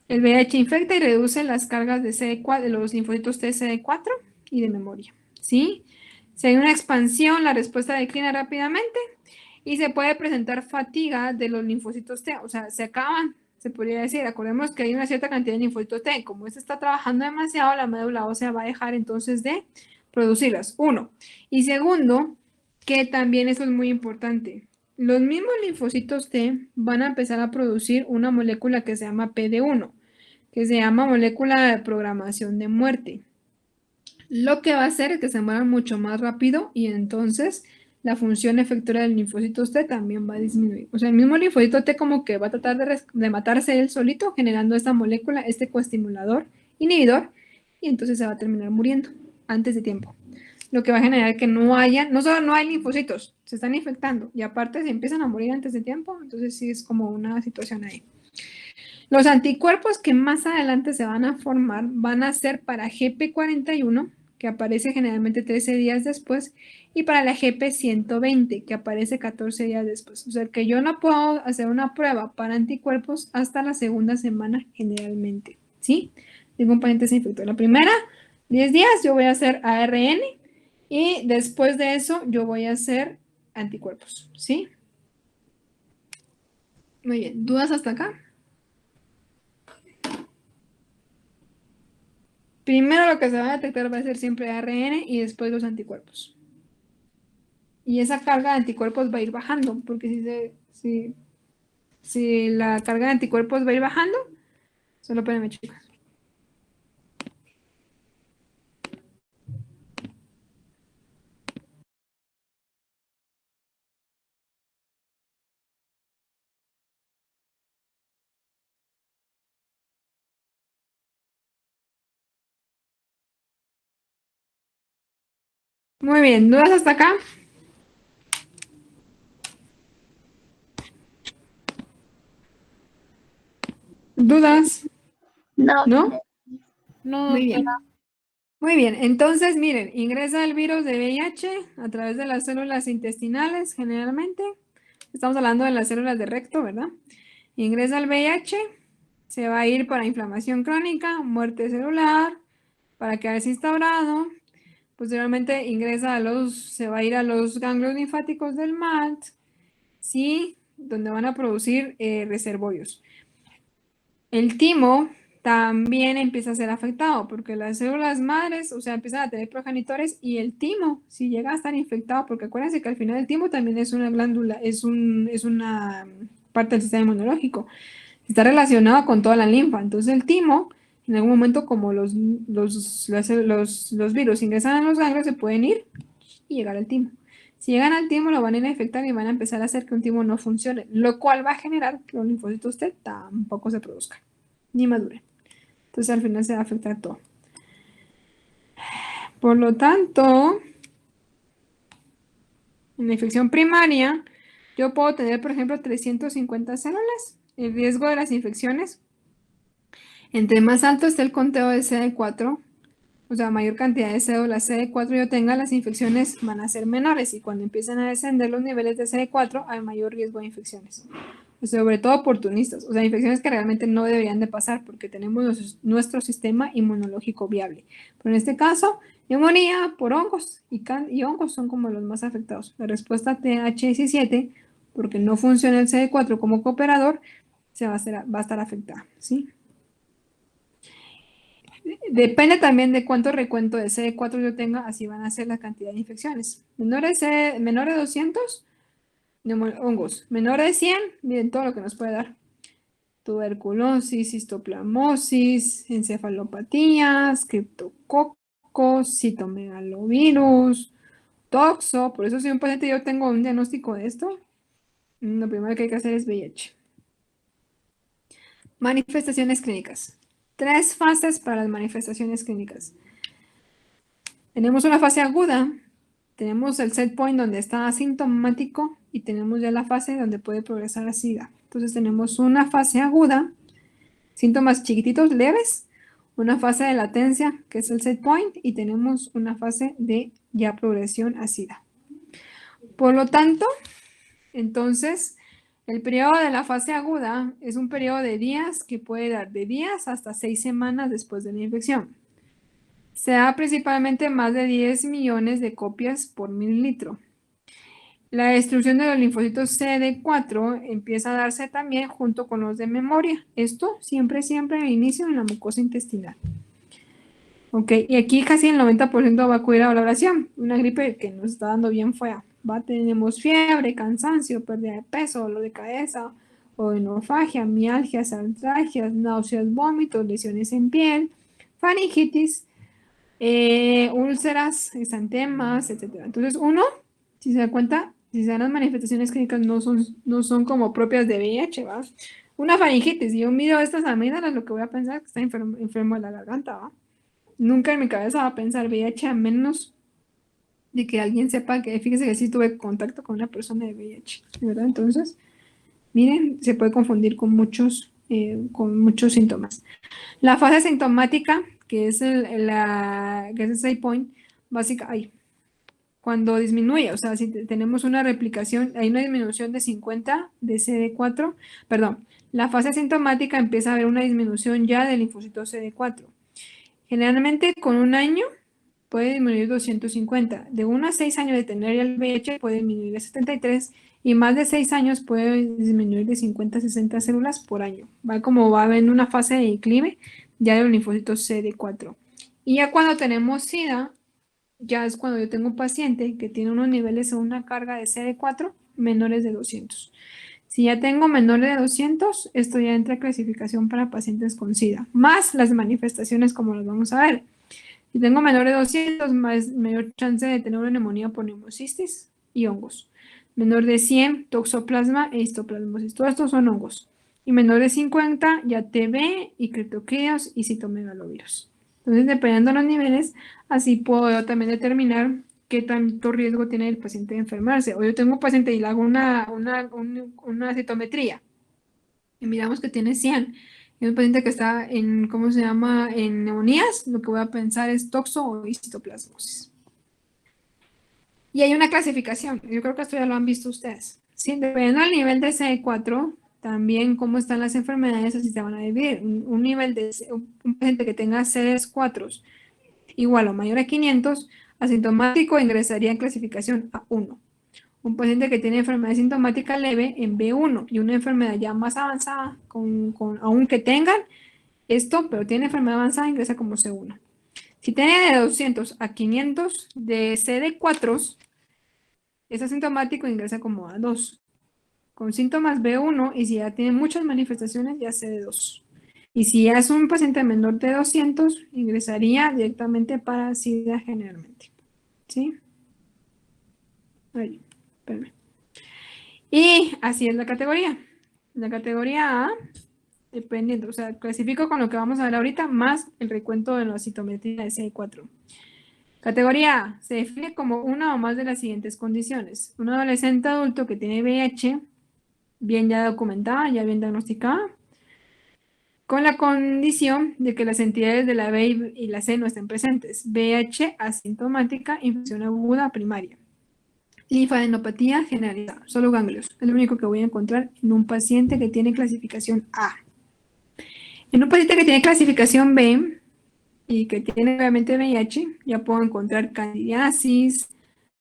El VIH infecta y reduce las cargas de CD4, de los linfocitos T CD4 y de memoria. ¿Sí? Si hay una expansión, la respuesta declina rápidamente y se puede presentar fatiga de los linfocitos T. O sea, se acaban, se podría decir. Acordemos que hay una cierta cantidad de linfocitos T. Como este está trabajando demasiado, la médula ósea va a dejar entonces de producirlas. Uno. Y segundo, que también eso es muy importante. Los mismos linfocitos T van a empezar a producir una molécula que se llama PD-1, que se llama molécula de programación de muerte. Lo que va a hacer es que se mueran mucho más rápido y entonces la función efectora del linfocito T también va a disminuir. O sea, el mismo linfocito T como que va a tratar de matarse él solito generando esta molécula, este coestimulador inhibidor, y entonces se va a terminar muriendo antes de tiempo. Lo que va a generar que no solo no hay linfocitos, se están infectando y aparte se empiezan a morir antes de tiempo, entonces sí es como una situación ahí. Los anticuerpos que más adelante se van a formar van a ser para GP41, que aparece generalmente 13 días después, y para la GP120, que aparece 14 días después. O sea, que yo no puedo hacer una prueba para anticuerpos hasta la segunda semana generalmente, ¿sí? Ningún paciente se infectó. La primera, 10 días, yo voy a hacer ARN, y después de eso yo voy a hacer anticuerpos, ¿sí? Muy bien, ¿dudas hasta acá? Primero lo que se va a detectar va a ser siempre ARN y después los anticuerpos. Y esa carga de anticuerpos va a ir bajando, porque si la carga de anticuerpos va a ir bajando, solo espérenme, chicos. Muy bien, ¿dudas hasta acá? ¿Dudas? No. ¿No? No, Muy bien. Muy bien, entonces miren, ingresa el virus de VIH a través de las células intestinales generalmente. Estamos hablando de las células de recto, ¿verdad? Ingresa el VIH, se va a ir para inflamación crónica, muerte celular, para quedarse instaurado. Posteriormente se va a ir a los ganglios linfáticos del MALT, ¿sí? Donde van a producir reservorios. El timo también empieza a ser afectado porque las células madres, o sea, empiezan a tener progenitores y el timo, si llega a estar infectado, porque acuérdense que al final el timo también es una glándula, es una parte del sistema inmunológico, está relacionado con toda la linfa. Entonces el timo, en algún momento como los virus ingresan a los ganglios, se pueden ir y llegar al timo. Si llegan al timo, lo van a ir a infectar y van a empezar a hacer que un timo no funcione, lo cual va a generar que los linfocitos T tampoco se produzcan ni maduren. Entonces al final se va a afectar todo. Por lo tanto, en la infección primaria, yo puedo tener, por ejemplo, 350 células. El riesgo de las infecciones, entre más alto esté el conteo de CD4, o sea, mayor cantidad de células CD4 yo tenga, las infecciones van a ser menores y cuando empiezan a descender los niveles de CD4 hay mayor riesgo de infecciones. Sobre todo oportunistas, o sea, infecciones que realmente no deberían de pasar porque tenemos nuestro sistema inmunológico viable. Pero en este caso, neumonía por hongos y hongos son como los más afectados. La respuesta TH17, porque no funciona el CD4 como cooperador, va a estar afectada, ¿sí? Depende también de cuánto recuento de CD4 yo tenga, así van a ser la cantidad de infecciones. Menor de 200, hongos. Menor de 100, miren todo lo que nos puede dar. tuberculosis, histoplasmosis, encefalopatías, criptococos, citomegalovirus, toxo. Por eso si un paciente yo tengo un diagnóstico de esto, lo primero que hay que hacer es VIH. Manifestaciones clínicas. 3 fases para las manifestaciones clínicas. Tenemos una fase aguda, tenemos el set point donde está asintomático y tenemos ya la fase donde puede progresar a SIDA. Entonces tenemos una fase aguda, síntomas chiquititos, leves, una fase de latencia, que es el set point, y tenemos una fase de ya progresión a SIDA. Por lo tanto, entonces, el periodo de la fase aguda es un periodo de días que puede dar de días hasta 6 semanas después de la infección. Se da principalmente más de 10 millones de copias por mililitro. La destrucción de los linfocitos CD4 empieza a darse también junto con los de memoria. Esto siempre al inicio en la mucosa intestinal. Ok, y aquí casi el 90% va a acudir a valoración. Una gripe que nos está dando bien fea. Tenemos fiebre, cansancio, pérdida de peso, dolor de cabeza, odinofagia, mialgias, artralgias, náuseas, vómitos, lesiones en piel, faringitis, úlceras, exantemas, etc. Entonces, uno, si se da cuenta, si se dan las manifestaciones clínicas no son como propias de VIH, ¿va? Una faringitis, si yo mido estas amígdalas, lo que voy a pensar es que está enfermo de la garganta, ¿va? Nunca en mi cabeza va a pensar VIH a menos de que alguien sepa que, fíjese que sí tuve contacto con una persona de VIH, ¿verdad? Entonces, miren, se puede confundir con muchos síntomas. La fase sintomática, que es el side point, básica, cuando disminuye, o sea, si tenemos una replicación, hay una disminución de 50 de CD4, perdón, la fase sintomática empieza a haber una disminución ya del linfocito CD4. Generalmente con un año puede disminuir 250. De 1 a 6 años de tener el VIH puede disminuir de 73 y más de 6 años puede disminuir de 50 a 60 células por año. Va como va en una fase de declive ya de los linfocitos CD4. Y ya cuando tenemos SIDA, ya es cuando yo tengo un paciente que tiene unos niveles o una carga de CD4 menores de 200. Si ya tengo menores de 200, esto ya entra a clasificación para pacientes con SIDA, más las manifestaciones como las vamos a ver. Si tengo menor de 200, mayor chance de tener una neumonía por neumocistis y hongos. Menor de 100, toxoplasma e histoplasmosis. Todos estos son hongos. Y menor de 50, ya TB y criptoquídeos y citomegalovirus. Entonces, dependiendo de los niveles, así puedo yo también determinar qué tanto riesgo tiene el paciente de enfermarse. O yo tengo un paciente y le hago una citometría y miramos que tiene 100. Y un paciente que está en, ¿cómo se llama? En neumonías, lo que voy a pensar es toxo o histoplasmosis. Y hay una clasificación, yo creo que esto ya lo han visto ustedes. Sí, dependiendo del nivel de CD4, también cómo están las enfermedades, así se van a dividir. Un paciente que tenga CD4 igual o mayor a 500, asintomático ingresaría en clasificación A1. Un paciente que tiene enfermedad sintomática leve en B1 y una enfermedad ya más avanzada, aunque tengan esto, pero tiene enfermedad avanzada, ingresa como C1. Si tiene de 200 a 500 de CD4, es asintomático, ingresa como A2. Con síntomas B1 y si ya tiene muchas manifestaciones, ya CD2. Y si ya es un paciente menor de 200, ingresaría directamente para SIDA generalmente. ¿Sí? Ahí, espérame. Y así es la categoría. La categoría A, dependiendo, o sea, clasifico con lo que vamos a ver ahorita, más el recuento de la citometría de CD4. Categoría A, se define como una o más de las siguientes condiciones. Un adolescente adulto que tiene VIH, bien ya documentada, ya bien diagnosticada, con la condición de que las entidades de la B y la C no estén presentes. VIH asintomática, infección aguda primaria. Linfadenopatía generalizada, solo ganglios. Es lo único que voy a encontrar en un paciente que tiene clasificación A. En un paciente que tiene clasificación B y que tiene obviamente VIH, ya puedo encontrar candidiasis,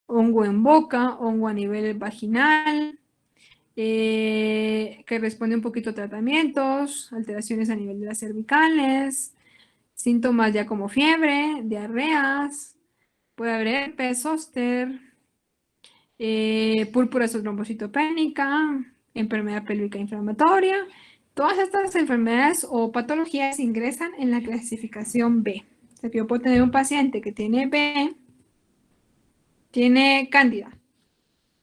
hongo en boca, hongo a nivel vaginal, que responde un poquito a tratamientos, alteraciones a nivel de las cervicales, síntomas ya como fiebre, diarreas, puede haber herpes zóster, púrpura trombocitopénica, enfermedad pélvica inflamatoria. Todas estas enfermedades o patologías ingresan en la clasificación B. O sea, que yo puedo tener un paciente que tiene B, tiene cándida,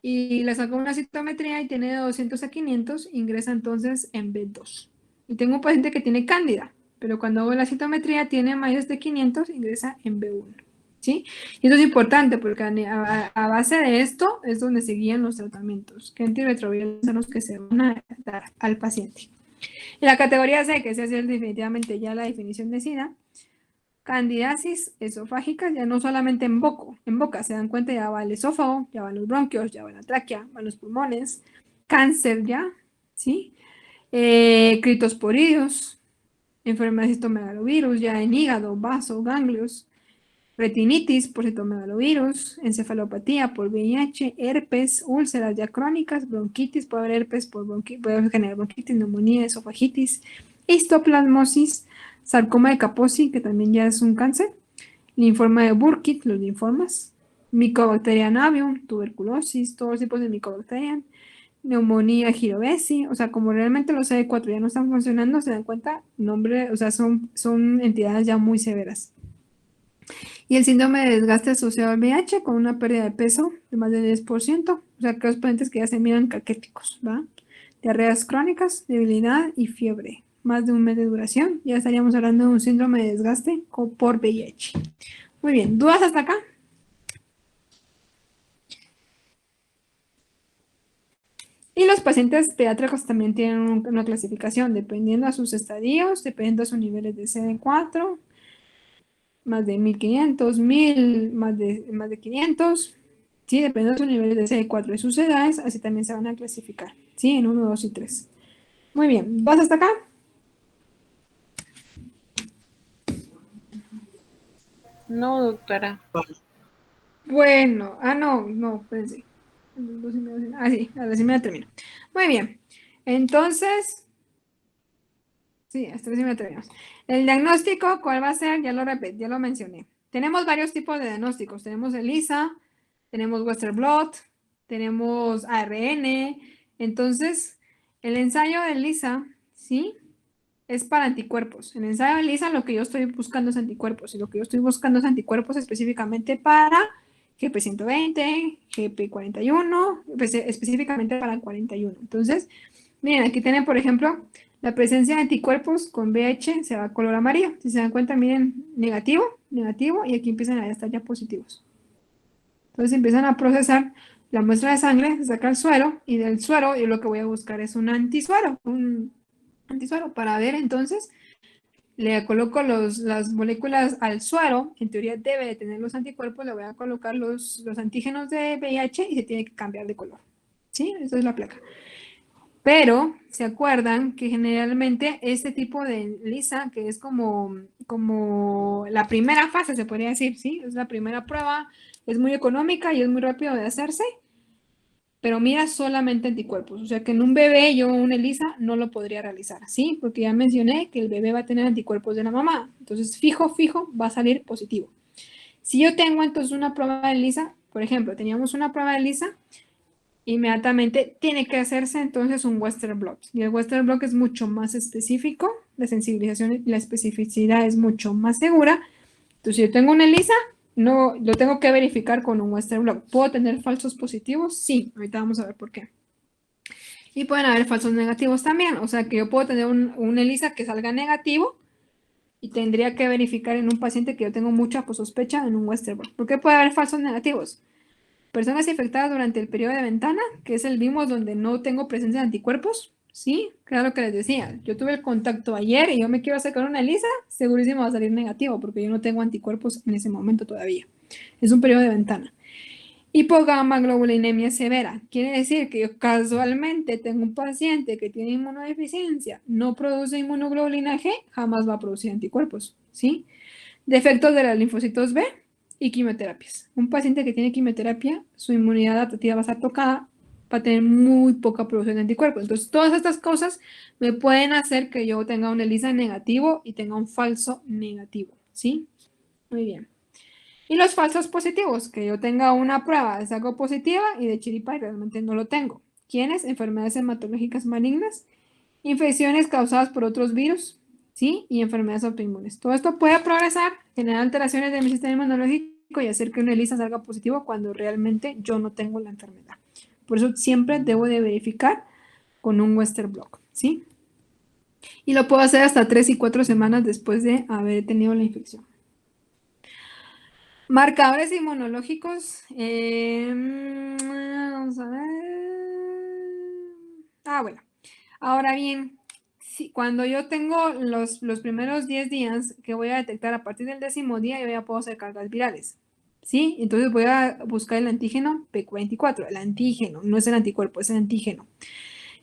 y le saco una citometría y tiene de 200 a 500, ingresa entonces en B2. Y tengo un paciente que tiene cándida, pero cuando hago la citometría tiene mayores de 500, ingresa en B1. ¿Sí? Y esto es importante porque a base de esto es donde se guían los tratamientos. ¿Qué antirretrovirales son los que se van a dar al paciente? En la categoría C, que se hace definitivamente ya la definición de SIDA, candidiasis esofágica, ya no solamente en boca, se dan cuenta, ya va el esófago, ya van los bronquios, ya va la tráquea, van los pulmones, cáncer ya, ¿sí? Critosporidios, enfermedad de citomegalovirus, ya en hígado, vaso, ganglios, retinitis por citomegalovirus, encefalopatía por VIH, herpes, úlceras ya crónicas, bronquitis, puede haber herpes puede generar bronquitis, neumonía, esofagitis, histoplasmosis, sarcoma de Kaposi, que también ya es un cáncer, linfoma de Burkitt, los linfomas, Mycobacterium avium, tuberculosis, todos los tipos de Mycobacterium, neumonía girovesi, o sea, como realmente los CD4 ya no están funcionando, se dan cuenta, o sea, son entidades ya muy severas. Y el síndrome de desgaste asociado al VIH con una pérdida de peso de más del 10%, o sea, que los pacientes que ya se miran caquéticos, ¿va? Diarreas crónicas, debilidad y fiebre. Más de un mes de duración, ya estaríamos hablando de un síndrome de desgaste por VIH. Muy bien, ¿dudas hasta acá? Y los pacientes pediátricos también tienen una clasificación, dependiendo a sus estadios, dependiendo a sus niveles de CD4, más de 1500, 1000, más de 500, ¿sí? Dependiendo de sus niveles de CD4 y sus edades, así también se van a clasificar, ¿sí? En 1, 2 y 3. Muy bien, ¿vas hasta acá? No, doctora. Bueno, no, espérense. Sí, a las 2:30 termino. Muy bien, entonces, sí, hasta las 2:30 terminamos. El diagnóstico, ¿cuál va a ser? Ya lo mencioné. Tenemos varios tipos de diagnósticos. Tenemos ELISA, tenemos Western blot, tenemos ARN. Entonces, el ensayo de ELISA, ¿sí? Es para anticuerpos. En el ensayo de ELISA lo que yo estoy buscando es anticuerpos. Y lo que yo estoy buscando es anticuerpos específicamente para GP120, GP41, específicamente para 41. Entonces, miren, aquí tienen, por ejemplo, la presencia de anticuerpos con VIH se va a color amarillo. Si se dan cuenta, miren, negativo, y aquí empiezan a estar ya positivos. Entonces empiezan a procesar la muestra de sangre, se saca el suero, y del suero yo lo que voy a buscar es un antisuero para ver, entonces, le coloco las moléculas al suero, en teoría debe de tener los anticuerpos, le voy a colocar los antígenos de VIH y se tiene que cambiar de color. ¿Sí? Esa es la placa. Pero, ¿se acuerdan que generalmente este tipo de ELISA, que es como la primera fase, se podría decir, ¿sí? Es la primera prueba, es muy económica y es muy rápido de hacerse, pero mira solamente anticuerpos. O sea que en un bebé yo una ELISA no lo podría realizar, ¿sí? Porque ya mencioné que el bebé va a tener anticuerpos de la mamá. Entonces, fijo, va a salir positivo. Si yo tengo entonces una prueba de ELISA, por ejemplo, teníamos una prueba de ELISA, inmediatamente tiene que hacerse entonces un Western blot. Y el Western blot es mucho más específico, la sensibilización y la especificidad es mucho más segura. Entonces, si yo tengo una ELISA, no, lo tengo que verificar con un Western blot. ¿Puedo tener falsos positivos? Sí, ahorita vamos a ver por qué. Y pueden haber falsos negativos también. O sea que yo puedo tener un ELISA que salga negativo y tendría que verificar en un paciente que yo tengo mucha sospecha en un Western blot. ¿Por qué puede haber falsos negativos? Personas infectadas durante el periodo de ventana, que es el VIMOS donde no tengo presencia de anticuerpos. Sí, claro que les decía, yo tuve el contacto ayer y yo me quiero sacar una ELISA, segurísimo va a salir negativo porque yo no tengo anticuerpos en ese momento todavía. Es un periodo de ventana. Hipogammaglobulinemia severa. Quiere decir que yo casualmente tengo un paciente que tiene inmunodeficiencia, no produce inmunoglobulina G, jamás va a producir anticuerpos. ¿Sí? Defectos de los linfocitos B y quimioterapias. Un paciente que tiene quimioterapia, su inmunidad adaptativa va a estar tocada, va a tener muy poca producción de anticuerpos. Entonces, todas estas cosas me pueden hacer que yo tenga un ELISA negativo y tenga un falso negativo. ¿Sí? Muy bien. Y los falsos positivos, que yo tenga una prueba de saco positiva y de chiripa y realmente no lo tengo. ¿Quiénes? Enfermedades hematológicas malignas infecciones causadas por otros virus, ¿sí? Y enfermedades autoinmunes. Todo esto puede progresar, generar alteraciones de mi sistema inmunológico y hacer que una ELISA salga positivo cuando realmente yo no tengo la enfermedad. Por eso siempre debo de verificar con un Western blot, ¿sí? Y lo puedo hacer hasta 3 y 4 semanas después de haber tenido la infección. Marcadores inmunológicos. Vamos a ver. Bueno. Ahora bien, cuando yo tengo los primeros 10 días que voy a detectar a partir del 10º día, yo ya puedo hacer cargas virales. ¿Sí? Entonces voy a buscar el antígeno PEC24. El antígeno, no es el anticuerpo, es el antígeno.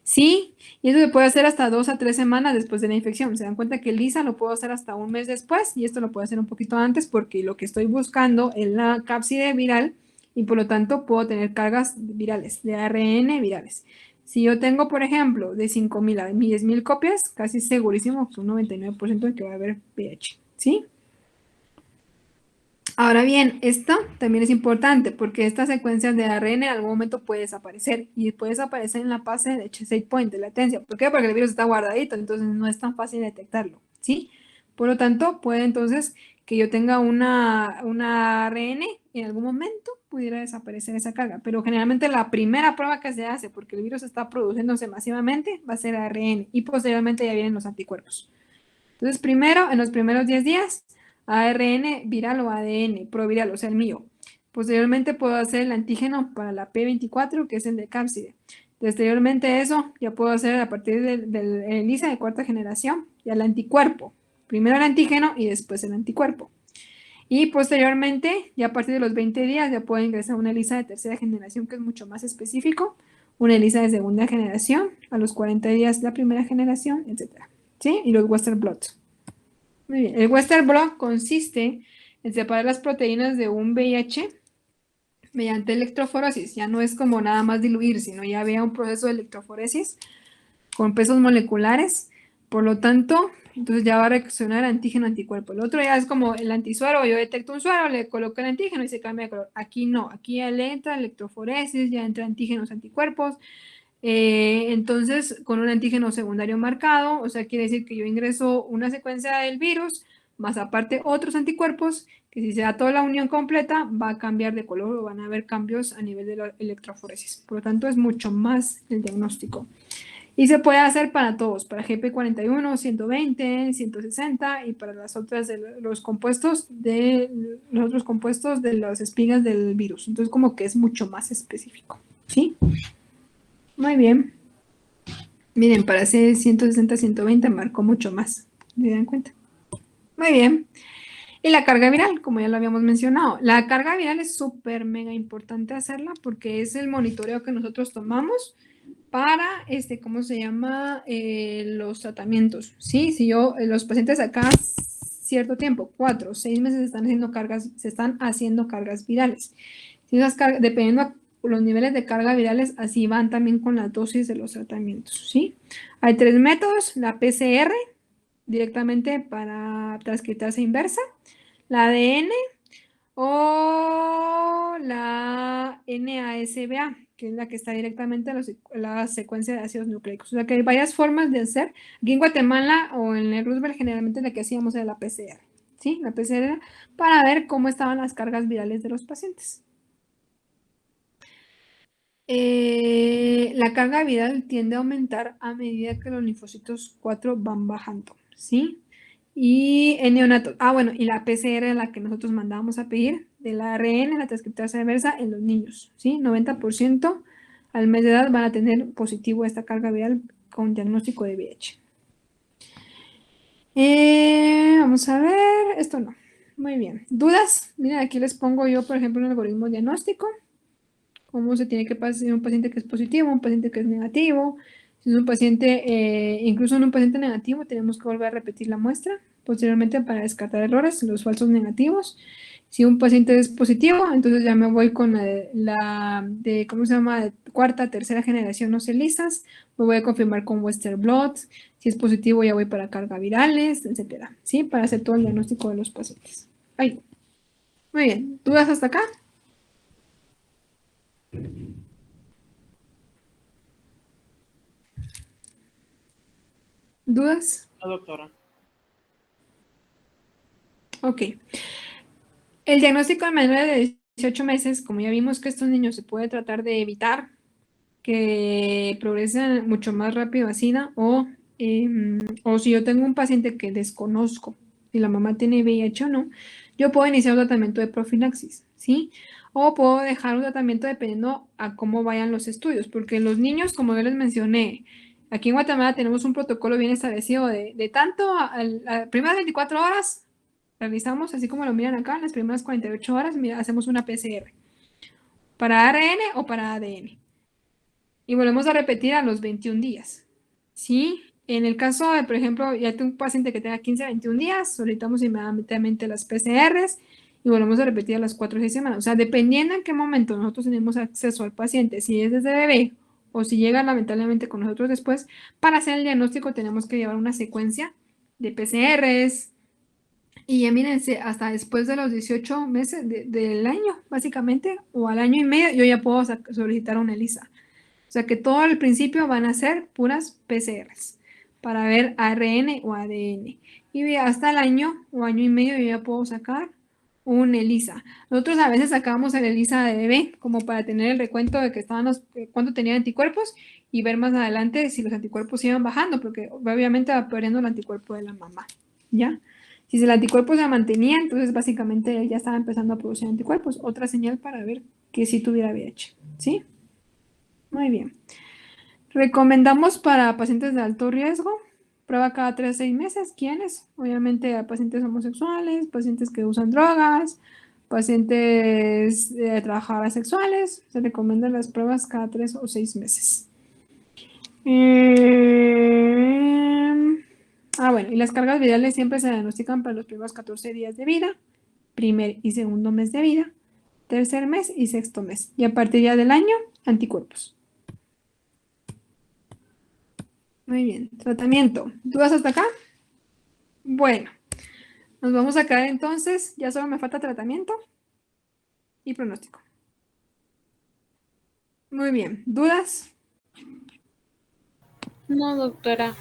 ¿Sí? Y eso se puede hacer hasta 2 a 3 semanas después de la infección. Se dan cuenta que el ELISA lo puedo hacer hasta un mes después y esto lo puedo hacer un poquito antes porque lo que estoy buscando es la cápside viral y por lo tanto puedo tener cargas virales, de ARN virales. Si yo tengo, por ejemplo, de 5.000 a 10.000 copias, casi segurísimo que un 99% de que va a haber VIH. ¿Sí? Ahora bien, esto también es importante porque estas secuencias de ARN en algún momento puede desaparecer y puede desaparecer en la fase de set point de latencia. ¿Por qué? Porque el virus está guardadito, entonces no es tan fácil detectarlo, ¿sí? Por lo tanto, puede entonces que yo tenga una ARN y en algún momento pudiera desaparecer esa carga, pero generalmente la primera prueba que se hace porque el virus está produciéndose masivamente va a ser ARN y posteriormente ya vienen los anticuerpos. Entonces, primero, en los primeros 10 días, ARN viral o ADN proviral, o sea, el mío. Posteriormente puedo hacer el antígeno para la P24, que es el de cápside. Posteriormente eso, ya puedo hacer a partir del ELISA de 4ª generación, ya el anticuerpo. Primero el antígeno y después el anticuerpo. Y posteriormente, ya a partir de los 20 días, ya puedo ingresar a una ELISA de 3ª generación, que es mucho más específico, una ELISA de 2ª generación, a los 40 días la 1ª generación, etc. ¿Sí? Y los Western blots. Muy bien. El Western blot consiste en separar las proteínas de un VIH mediante electroforesis. Ya no es como nada más diluir, sino ya había un proceso de electroforesis con pesos moleculares. Por lo tanto, entonces ya va a reaccionar antígeno anticuerpo. El otro ya es como el antisuero. Yo detecto un suero, le coloco el antígeno y se cambia de color. Aquí no. Aquí ya le entra electroforesis, ya entra antígenos anticuerpos. Entonces, con un antígeno secundario marcado, o sea, quiere decir que yo ingreso una secuencia del virus, más aparte otros anticuerpos, que si se da toda la unión completa, va a cambiar de color o van a haber cambios a nivel de la electroforesis. Por lo tanto, es mucho más el diagnóstico. Y se puede hacer para todos, para GP41, 120, 160 y para las otras de los compuestos de los otros compuestos de las espigas del virus. Entonces, como que es mucho más específico, ¿sí? Muy bien. Miren, para hacer 160, 120 marcó mucho más. ¿Se dan cuenta? Muy bien. Y la carga viral, como ya lo habíamos mencionado. La carga viral es súper mega importante hacerla porque es el monitoreo que nosotros tomamos para, ¿cómo se llama? Los tratamientos. ¿Sí? Si los pacientes acá cierto tiempo, 4 o 6 meses se están haciendo cargas virales. Si esas cargas, dependiendo los niveles de carga virales, así van también con la dosis de los tratamientos, ¿sí? Hay 3 métodos, la PCR, directamente para transcriptasa inversa, la ADN o la NASBA, que es la que está directamente en la secuencia de ácidos nucleicos. O sea que hay varias formas de hacer. Aquí en Guatemala o en el Roosevelt generalmente la que hacíamos era la PCR, ¿sí? La PCR para ver cómo estaban las cargas virales de los pacientes. La carga viral tiende a aumentar a medida que los linfocitos 4 van bajando, ¿sí? Y en neonatos, bueno, y la PCR es la que nosotros mandábamos a pedir, de la ARN, la transcriptasa inversa en los niños, ¿sí? 90% al mes de edad van a tener positivo esta carga viral con diagnóstico de VIH. Vamos a ver, esto no. Muy bien. ¿Dudas? Miren, aquí les pongo yo, por ejemplo, un algoritmo diagnóstico. Cómo se tiene que pasar un paciente que es positivo, un paciente que es negativo. Si es un paciente, incluso en un paciente negativo, tenemos que volver a repetir la muestra posteriormente para descartar errores, los falsos negativos. Si un paciente es positivo, entonces ya me voy con la de ¿cómo se llama? De 4ª, 3ª generación no celisas. Me voy a confirmar con Western blot. Si es positivo, ya voy para carga virales, etcétera, ¿sí? Para hacer todo el diagnóstico de los pacientes. Ahí. Muy bien. ¿Dudas hasta acá? ¿Dudas? No, doctora. Ok. El diagnóstico en menores de 18 meses, como ya vimos que estos niños se puede tratar de evitar que progresen mucho más rápido a SIDA o si yo tengo un paciente que desconozco si la mamá tiene VIH o no, yo puedo iniciar un tratamiento de profilaxis, ¿sí? O puedo dejar un tratamiento dependiendo a cómo vayan los estudios, porque los niños, como yo les mencioné, aquí en Guatemala tenemos un protocolo bien establecido de tanto a las primeras 24 horas realizamos, así como lo miran acá, las primeras 48 horas, mira, hacemos una PCR para ARN o para ADN. Y volvemos a repetir a los 21 días. ¿Sí? En el caso de, por ejemplo, ya tengo un paciente que tenga 15 a 21 días, solicitamos inmediatamente las PCRs y volvemos a repetir a las 4 o 6 semanas. O sea, dependiendo en qué momento nosotros tenemos acceso al paciente, si es desde bebé o si llega lamentablemente con nosotros después, para hacer el diagnóstico tenemos que llevar una secuencia de PCRs, y ya mírense, hasta después de los 18 meses del año, básicamente, o al año y medio, yo ya puedo solicitar una ELISA. O sea que todo al principio van a ser puras PCRs para ver ARN o ADN. Y hasta el año o año y medio yo ya puedo sacar un ELISA. Nosotros a veces sacamos el ELISA de bebé como para tener el recuento de que estaban cuánto tenían anticuerpos y ver más adelante si los anticuerpos iban bajando, porque obviamente va perdiendo el anticuerpo de la mamá, ¿ya? Si el anticuerpo se mantenía, entonces básicamente él ya estaba empezando a producir anticuerpos. Otra señal para ver que sí tuviera VIH, ¿sí? Muy bien. Recomendamos para pacientes de alto riesgo, prueba cada 3 a 6 meses. ¿Quiénes? Obviamente a pacientes homosexuales, pacientes que usan drogas, pacientes trabajadoras sexuales. Se recomiendan las pruebas cada 3 o 6 meses. Bueno, y las cargas virales siempre se diagnostican para los primeros 14 días de vida, primer y segundo mes de vida, tercer mes y sexto mes. Y a partir ya del año, anticuerpos. Muy bien, tratamiento. ¿Dudas hasta acá? Bueno, nos vamos a quedar entonces. Ya solo me falta tratamiento y pronóstico. Muy bien, ¿dudas? No, doctora.